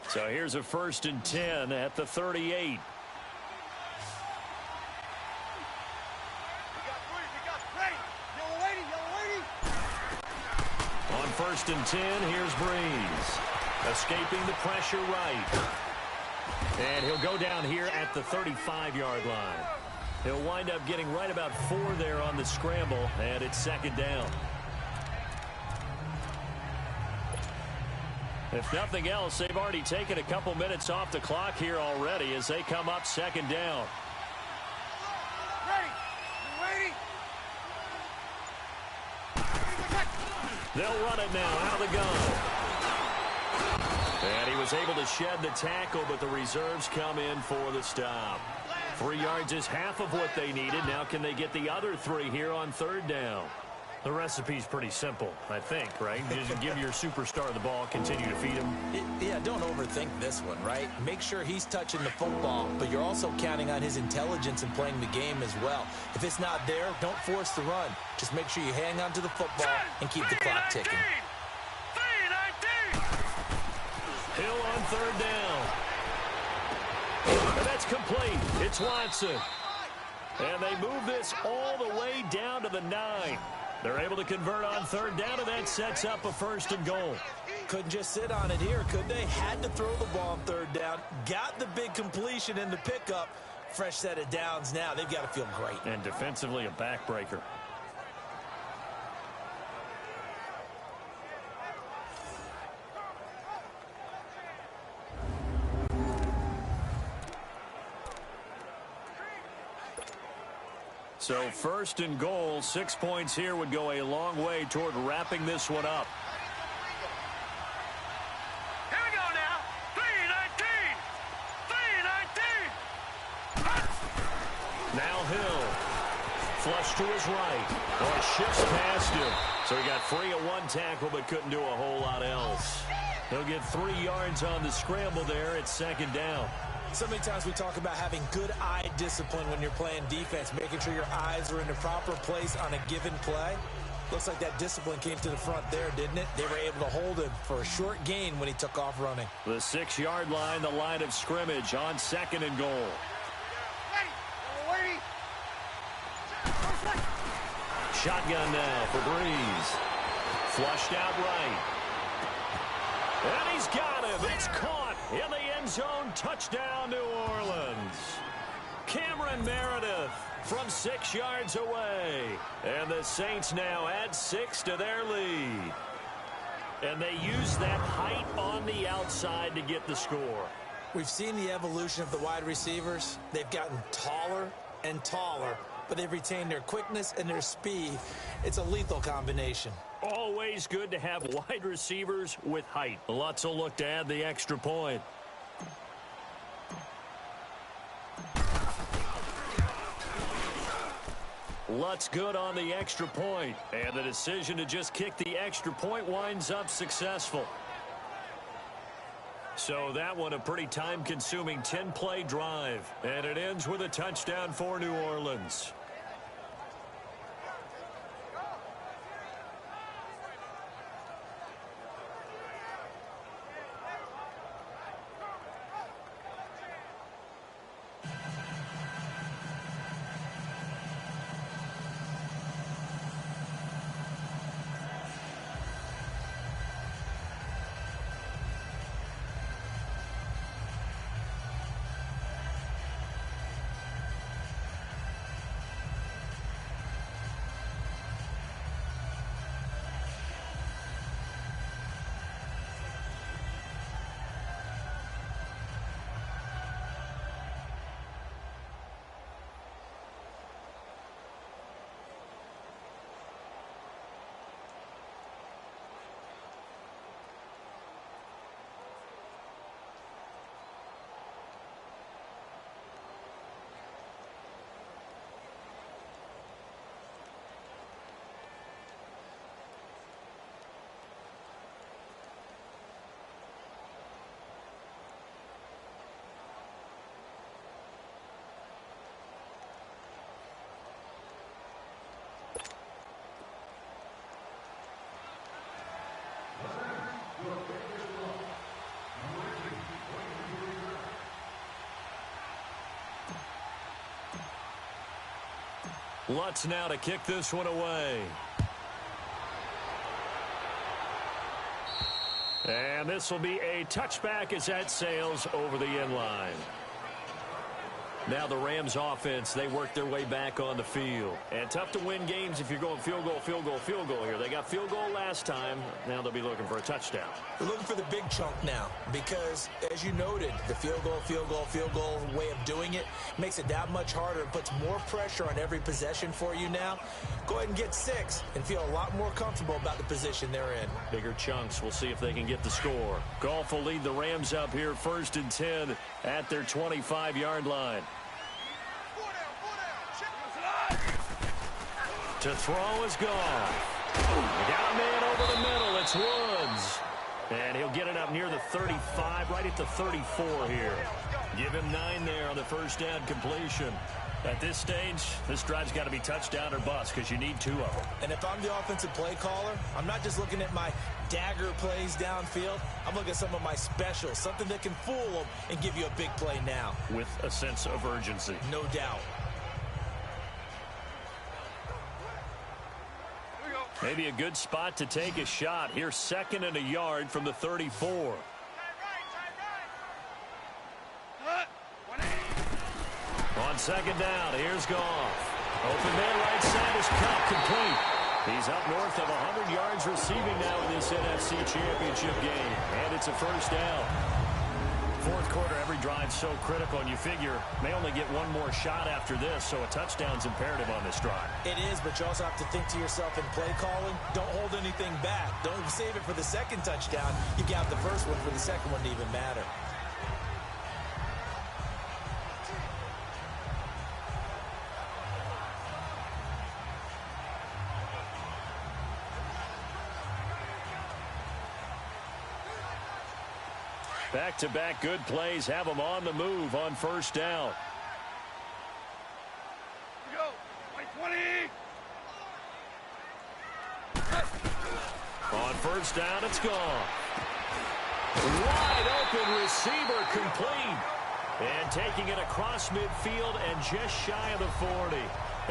So here's a 1st and 10 at the 38. On 1st and 10, here's Breeze. Escaping the pressure right. And he'll go down here at the 35-yard line. He'll wind up getting right about 4 there on the scramble, and it's 2nd down. If nothing else, they've already taken a couple minutes off the clock here already as they come up 2nd down. They'll run it now out of the gun. And he was able to shed the tackle, but the reserves come in for the stop. 3 yards is half of what they needed. Now can they get the other 3 here on 3rd down? The recipe's pretty simple, I think, right? Just give your superstar the ball, continue to feed him. Yeah, don't overthink this one, right? Make sure he's touching the football, but you're also counting on his intelligence in playing the game as well. If it's not there, don't force the run. Just make sure you hang on to the football and keep the clock ticking. Hill on 3rd down. And that's complete. It's Watson. And they move this all the way down to the 9. They're able to convert on 3rd down, and that sets up a 1st and goal. Couldn't just sit on it here, could they? Had to throw the ball on 3rd down. Got the big completion in the pickup. Fresh set of downs now. They've got to feel great. And defensively, a backbreaker. So 1st and goal, 6 points here would go a long way toward wrapping this one up. Here we go now. 3-19. 3-19. Now Hill. Flush to his right. Oh, he shifts past him. So he got free of 1 tackle but couldn't do a whole lot else. He'll get 3 yards on the scramble there at 2nd down. So many times we talk about having good eye discipline when you're playing defense, making sure your eyes are in the proper place on a given play. Looks like that discipline came to the front there, didn't it? They were able to hold him for a short gain when he took off running. The 6-yard line, the line of scrimmage on 2nd and goal. Shotgun now for Breeze. Flushed out right. And he's got him. It's caught in the end zone. Touchdown, New Orleans. Cameron Meredith from 6 yards away. And the Saints now add 6 to their lead. And they use that height on the outside to get the score. We've seen the evolution of the wide receivers. They've gotten taller and taller, but they've retained their quickness and their speed. It's a lethal combination. Always good to have wide receivers with height. Lutz will look to add the extra point. Lutz good on the extra point. And the decision to just kick the extra point winds up successful. So that one a pretty time-consuming 10-play drive. And it ends with a touchdown for New Orleans. Lutz now to kick this one away. And this will be a touchback as that sails over the end line. Now the Rams offense, they work their way back on the field. And tough to win games if you're going field goal, field goal, field goal here. They got field goal last time. Now they'll be looking for a touchdown. We're looking for the big chunk now because, as you noted, the field goal, field goal, field goal way of doing it makes it that much harder and puts more pressure on every possession for you now. Go ahead and get 6 and feel a lot more comfortable about the position they're in. Bigger chunks. We'll see if they can get the score. Goff will lead the Rams up here 1st and 10 at their 25-yard line. To throw is Goff. Got a man over the middle. It's Woods. And he'll get it up near the 35, right at the 34 here. Give him 9 there on the first down completion. At this stage, this drive's got to be touchdown or bust because you need 2 of them. And if I'm the offensive play caller, I'm not just looking at my dagger plays downfield. I'm looking at some of my specials, something that can fool them and give you a big play now. With a sense of urgency. No doubt. Maybe a good spot to take a shot. Here's 2nd and a yard from the 34. On 2nd down, here's Goff. Open man right side is cut complete. He's up north of 100 yards receiving now in this NFC Championship game. And it's a first down. 4th quarter, every drive's so critical, and you figure may only get one more shot after this, so a touchdown's imperative on this drive. It is, but you also have to think to yourself in play calling, don't hold anything back. Don't save it for the 2nd touchdown. You got the first one for the 2nd one to even matter. Back-to-back good plays have them on the move on first down. Go. 20. On first down, it's gone. Wide open receiver complete. And taking it across midfield and just shy of the 40.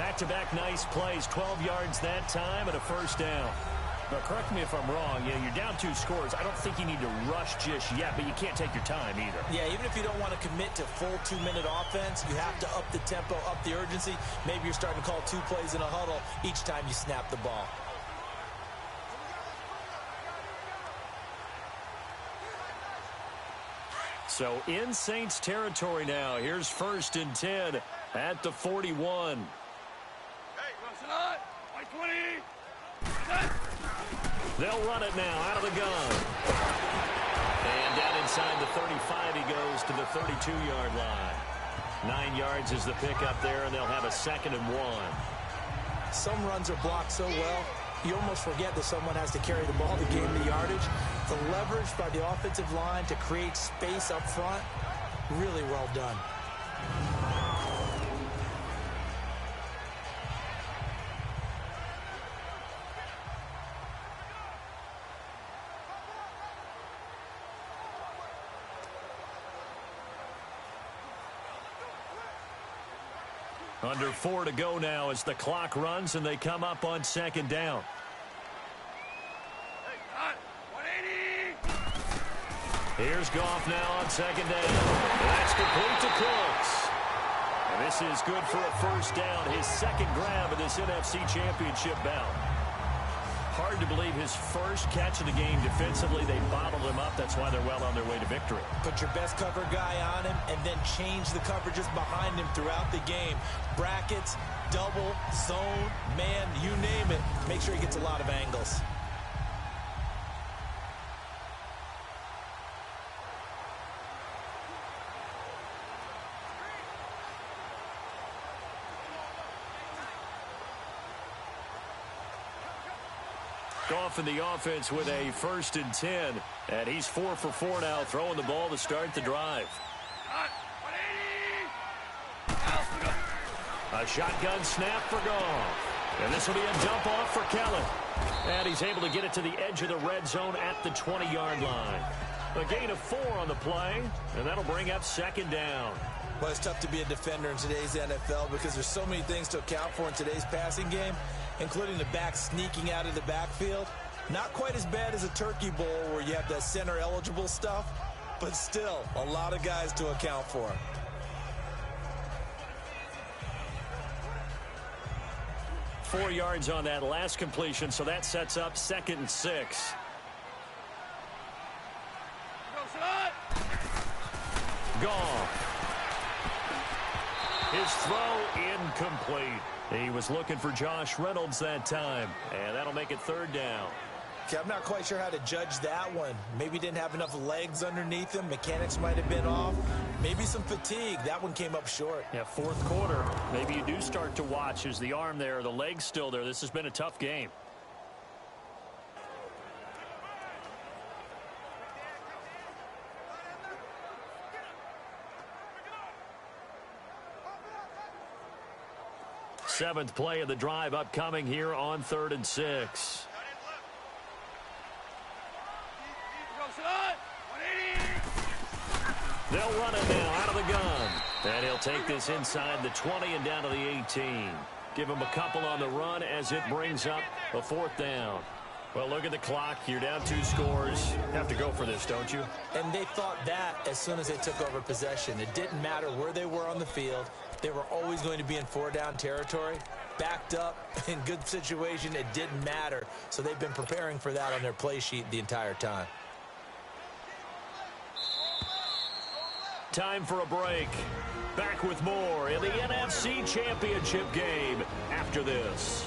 Back-to-back nice plays, 12 yards that time and a first down. But correct me if I'm wrong, you're down 2 scores. I don't think you need to rush just yet, but you can't take your time either. Yeah, even if you don't want to commit to full 2-minute offense, you have to up the tempo, up the urgency. Maybe you're starting to call 2 plays in a huddle each time you snap the ball. So in Saints territory now. Here's 1st and 10 at the 41. Hey, listen up. 20. They'll run it now out of the gun. And down inside the 35, he goes to the 32-yard line. 9 yards is the pickup there, and they'll have a 2nd and 1. Some runs are blocked so well, you almost forget that someone has to carry the ball to gain the yardage. The leverage by the offensive line to create space up front, really well done. Under 4 to go now as the clock runs and they come up on 2nd down. Hey, cut. 180. Here's Goff now on 2nd down. That's complete to Cooks. And this is good for a first down, his 2nd grab of this NFC Championship bout. Hard to believe his first catch of the game defensively. They bottled him up. That's why they're well on their way to victory. Put your best cover guy on him and then change the coverages behind him throughout the game. Brackets, double, zone, man, you name it. Make sure he gets a lot of angles. Goff in the offense with a 1st and 10. And he's 4 for 4 now, throwing the ball to start the drive. A shotgun snap for Goff. And this will be a dump off for Kellen. And he's able to get it to the edge of the red zone at the 20-yard line. A gain of 4 on the play, and that'll bring up 2nd down. Well, it's tough to be a defender in today's NFL because there's so many things to account for in today's passing game, including the back sneaking out of the backfield. Not quite as bad as a turkey bowl where you have that center-eligible stuff, but still a lot of guys to account for. Four yards on that last completion, so that sets up 2nd and 6. Goff. His throw incomplete. He was looking for Josh Reynolds that time, and that'll make it 3rd down. Okay, I'm not quite sure how to judge that one. Maybe didn't have enough legs underneath him. Mechanics might have been off. Maybe some fatigue. That one came up short. Yeah, 4th quarter. Maybe you do start to watch. Is the arm there, the leg's still there? This has been a tough game. Seventh play of the drive upcoming here on 3rd and 6. They'll run it now out of the gun. And he'll take this inside the 20 and down to the 18. Give him a couple on the run as it brings up a 4th down. Well, look at the clock. You're down 2 scores. Have to go for this, don't you? And they thought that as soon as they took over possession. It didn't matter where they were on the field. They were always going to be in 4-down territory. Backed up, in good situation, it didn't matter. So they've been preparing for that on their play sheet the entire time. Time for a break. Back with more in the NFC Championship game after this.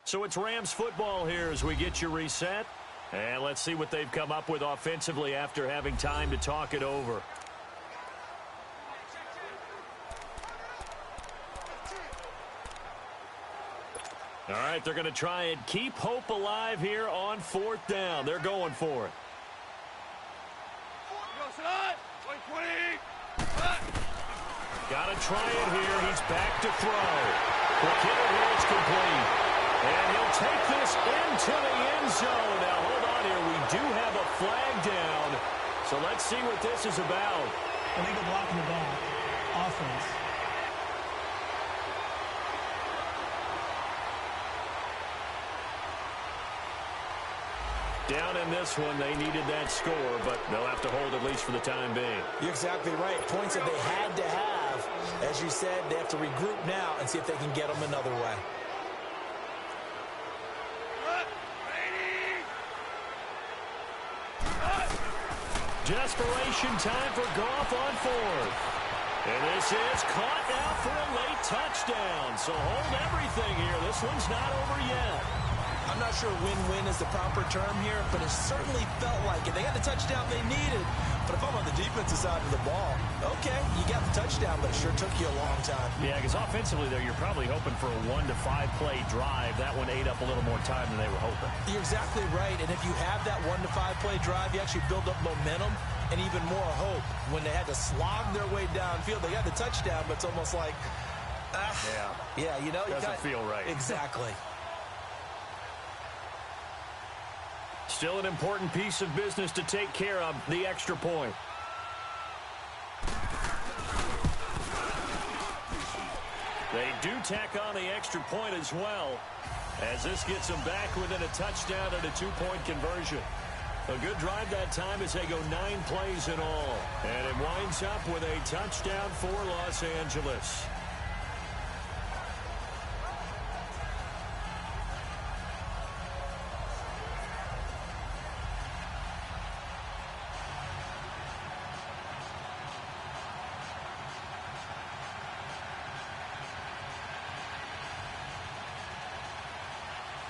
So it's Rams football here as we get you reset. And let's see what they've come up with offensively after having time to talk it over. All right, they're going to try and keep hope alive here on 4th down. They're going for it. Got to try it here. He's back to throw. The kicker here is complete. And he'll take this into the end zone. Now hold on on here. We do have a flag down. So let's see what this is about. Illegal block in the back. Offense. Down in this one, they needed that score, but they'll have to hold at least for the time being. You're exactly right. Points that they had to have. As you said, they have to regroup now and see if they can get them another way. Desperation time for Goff on fourth. And this is caught now for a late touchdown. So hold everything here. This one's not over yet. I'm not sure win-win is the proper term here, but it certainly felt like it. They got the touchdown they needed. But if I'm on the defensive side of the ball, okay, you got the touchdown, but it sure took you a long time. Yeah, because offensively there, you're probably hoping for a 1 to 5 play drive. That one ate up a little more time than they were hoping. You're exactly right. And if you have that 1 to 5 play drive, you actually build up momentum and even more hope. When they had to slog their way downfield, they got the touchdown, but it's almost like, yeah, you know, doesn't feel right. Exactly. Still an important piece of business to take care of, the extra point. They do tack on the extra point as well, as this gets them back within a touchdown and a 2-point conversion. A good drive that time as they go 9 plays in all. And it winds up with a touchdown for Los Angeles.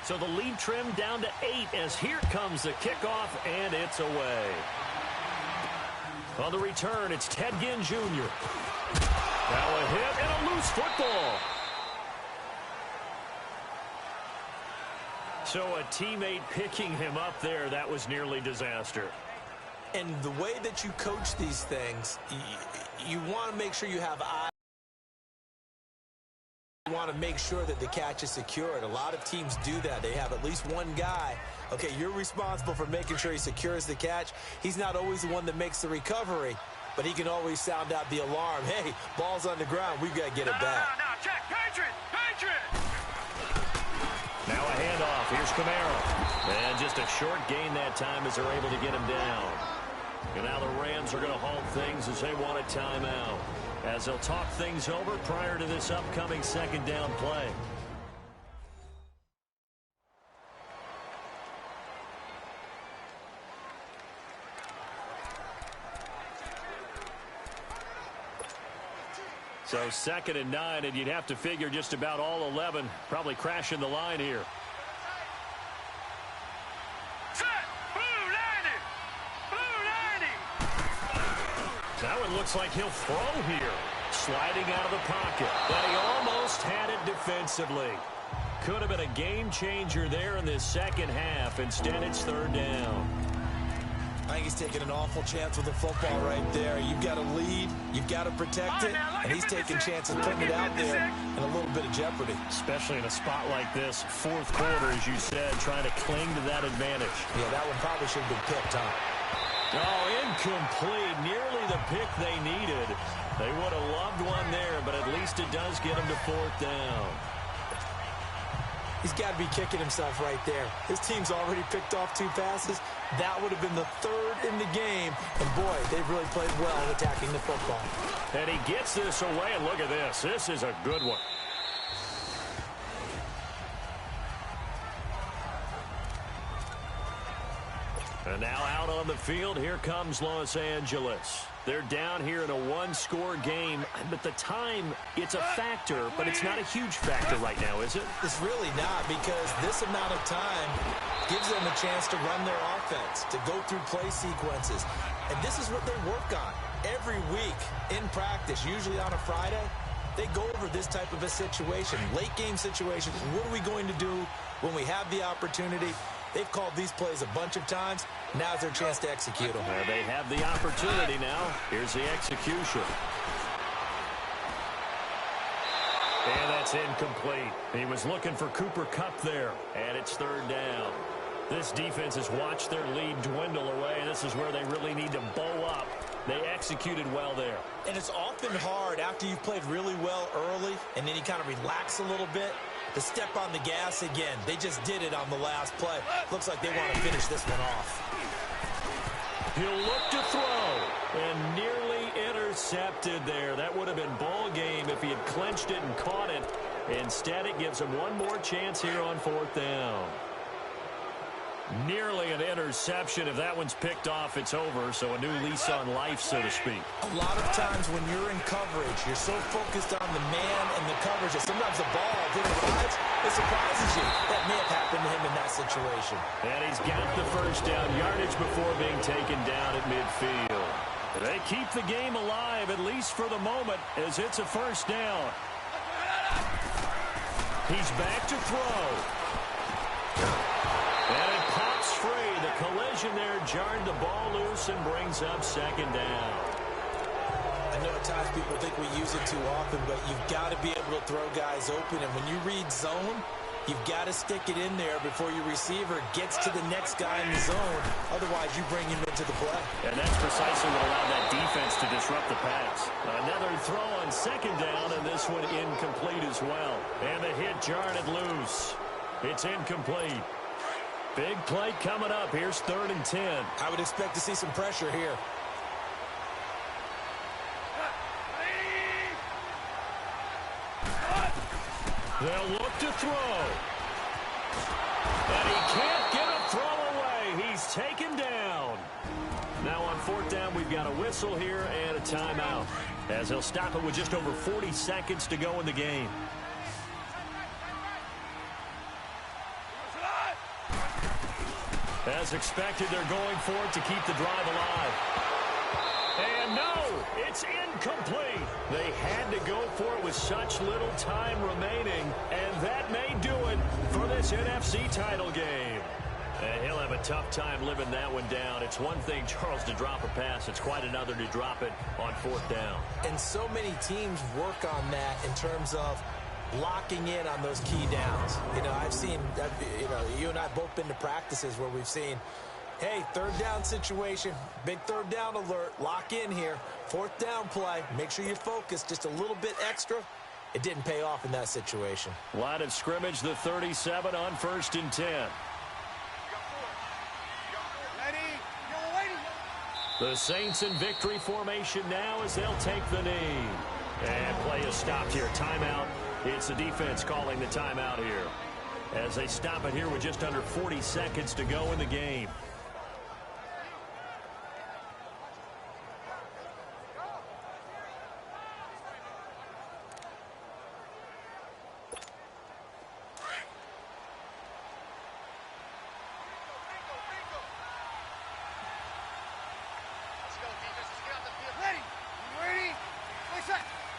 So the lead trimmed down to 8 as here comes the kickoff, and it's away. On the return, it's Ted Ginn Jr. Now a hit and a loose football. So a teammate picking him up there, that was nearly disaster. And the way that you coach these things, you want to make sure you have eyes. You want to make sure that the catch is secured. A lot of teams do that. They have at least one guy. Okay, you're responsible for making sure he secures the catch. He's not always the one that makes the recovery, but he can always sound out the alarm. Hey, ball's on the ground. We've got to get it back. No, check. Patriot! Now a handoff. Here's Kamara. And just a short gain that time as they're able to get him down. And now the Rams are going to halt things as they want a timeout, as they'll talk things over prior to this upcoming second down play. So 2nd and 9, and you'd have to figure just about all 11 probably crashing the line here. Now it looks like he'll throw here. Sliding out of the pocket. But he almost had it defensively. Could have been a game changer there in this second half. Instead, it's 3rd down. I think he's taking an awful chance with the football right there. You've got to lead. You've got to protect it. And he's taking chances putting it out there in a little bit of jeopardy. Especially in a spot like this, 4th quarter, as you said, trying to cling to that advantage. Yeah, that one probably should have been picked, huh? Oh, incomplete. Nearly the pick they needed. They would have loved one there, but at least it does get them to 4th down. He's got to be kicking himself right there. His team's already picked off 2 passes. That would have been the 3rd in the game. And, boy, they've really played well in attacking the football. And he gets this away, and look at this. This is a good one. And now out on the field, here comes Los Angeles. They're down here in a 1-score game, but the time, it's a factor, but it's not a huge factor right now, is it? It's really not, because this amount of time gives them a chance to run their offense, to go through play sequences. And this is what they work on every week in practice, usually on a Friday. They go over this type of a situation, late game situation. What are we going to do when we have the opportunity? They've called these plays a bunch of times. Now's their chance to execute them. They have the opportunity now. Here's the execution. And that's incomplete. He was looking for Cooper Kupp there. And it's 3rd down. This defense has watched their lead dwindle away. This is where they really need to bow up. They executed well there. And it's often hard after you've played really well early and then you kind of relax a little bit to step on the gas again. They just did it on the last play. Looks like they want to finish this one off. He'll look to throw and nearly intercepted there. That would have been ball game if he had clenched it and caught it. Instead, it gives him one more chance here on 4th down. Nearly an interception. If that one's picked off, it's over. So a new lease on life, so to speak. A lot of times when you're in coverage, you're so focused on the man and the coverage that sometimes the ball, if it arrives, it surprises you. That may have happened to him in that situation. And he's got the first down yardage before being taken down at midfield. They keep the game alive, at least for the moment, as it's a first down. He's back to throw. And it pops free. The collision there jarred the ball loose and brings up 2nd down. I know at times people think we use it too often, but you've got to be able to throw guys open. And when you read zone, you've got to stick it in there before your receiver gets to the next guy in the zone. Otherwise, you bring him into the play. And that's precisely what allowed that defense to disrupt the pass. Another throw on 2nd down, and this one incomplete as well. And the hit jarred it loose. It's incomplete. Big play coming up. Here's 3rd and 10. I would expect to see some pressure here. They'll look to throw. And he can't get a throw away. He's taken down. Now on 4th down, we've got a whistle here and a timeout, as he'll stop it with just over 40 seconds to go in the game. As expected, they're going for it to keep the drive alive. And no, it's incomplete. They had to go for it with such little time remaining, and that may do it for this NFC title game. And he'll have a tough time living that one down. It's one thing, Charles, to drop a pass. It's quite another to drop it on 4th down. And so many teams work on that in terms of locking in on those key downs. You know, I've seen, you and I have both been to practices where we've seen, hey, 3rd down situation, big 3rd down alert, lock in here, 4th down play, make sure you focus just a little bit extra. It didn't pay off in that situation. Line of scrimmage, the 37 on 1st and 10. The Saints in victory formation now as they'll take the knee. And play is stopped here. Timeout. It's the defense calling the timeout here, as they stop it here with just under 40 seconds to go in the game.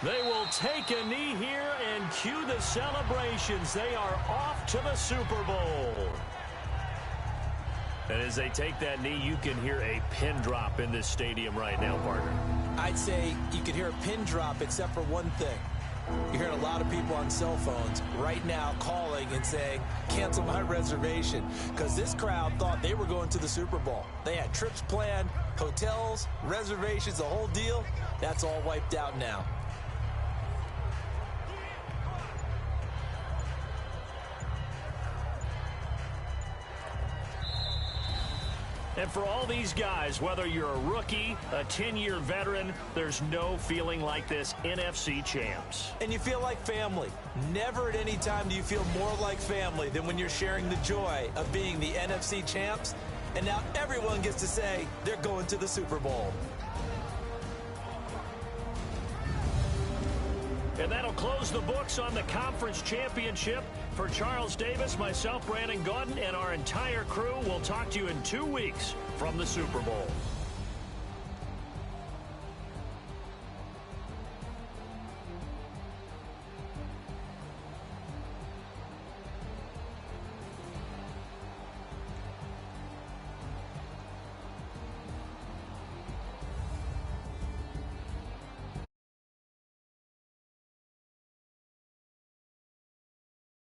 They will take a knee here and cue the celebrations. They are off to the Super Bowl. And as they take that knee, you can hear a pin drop in this stadium right now, partner. I'd say you could hear a pin drop except for one thing. You're hearing a lot of people on cell phones right now calling and saying, cancel my reservation, because this crowd thought they were going to the Super Bowl. They had trips planned, hotels, reservations, the whole deal. That's all wiped out now. And for all these guys, whether you're a rookie, a 10-year veteran, there's no feeling like this NFC champs. And you feel like family. Never at any time do you feel more like family than when you're sharing the joy of being the NFC champs. And now everyone gets to say they're going to the Super Bowl. And that'll close the books on the conference championship. For Charles Davis, myself, Brandon Gaudin, and our entire crew, we'll talk to you in 2 weeks from the Super Bowl.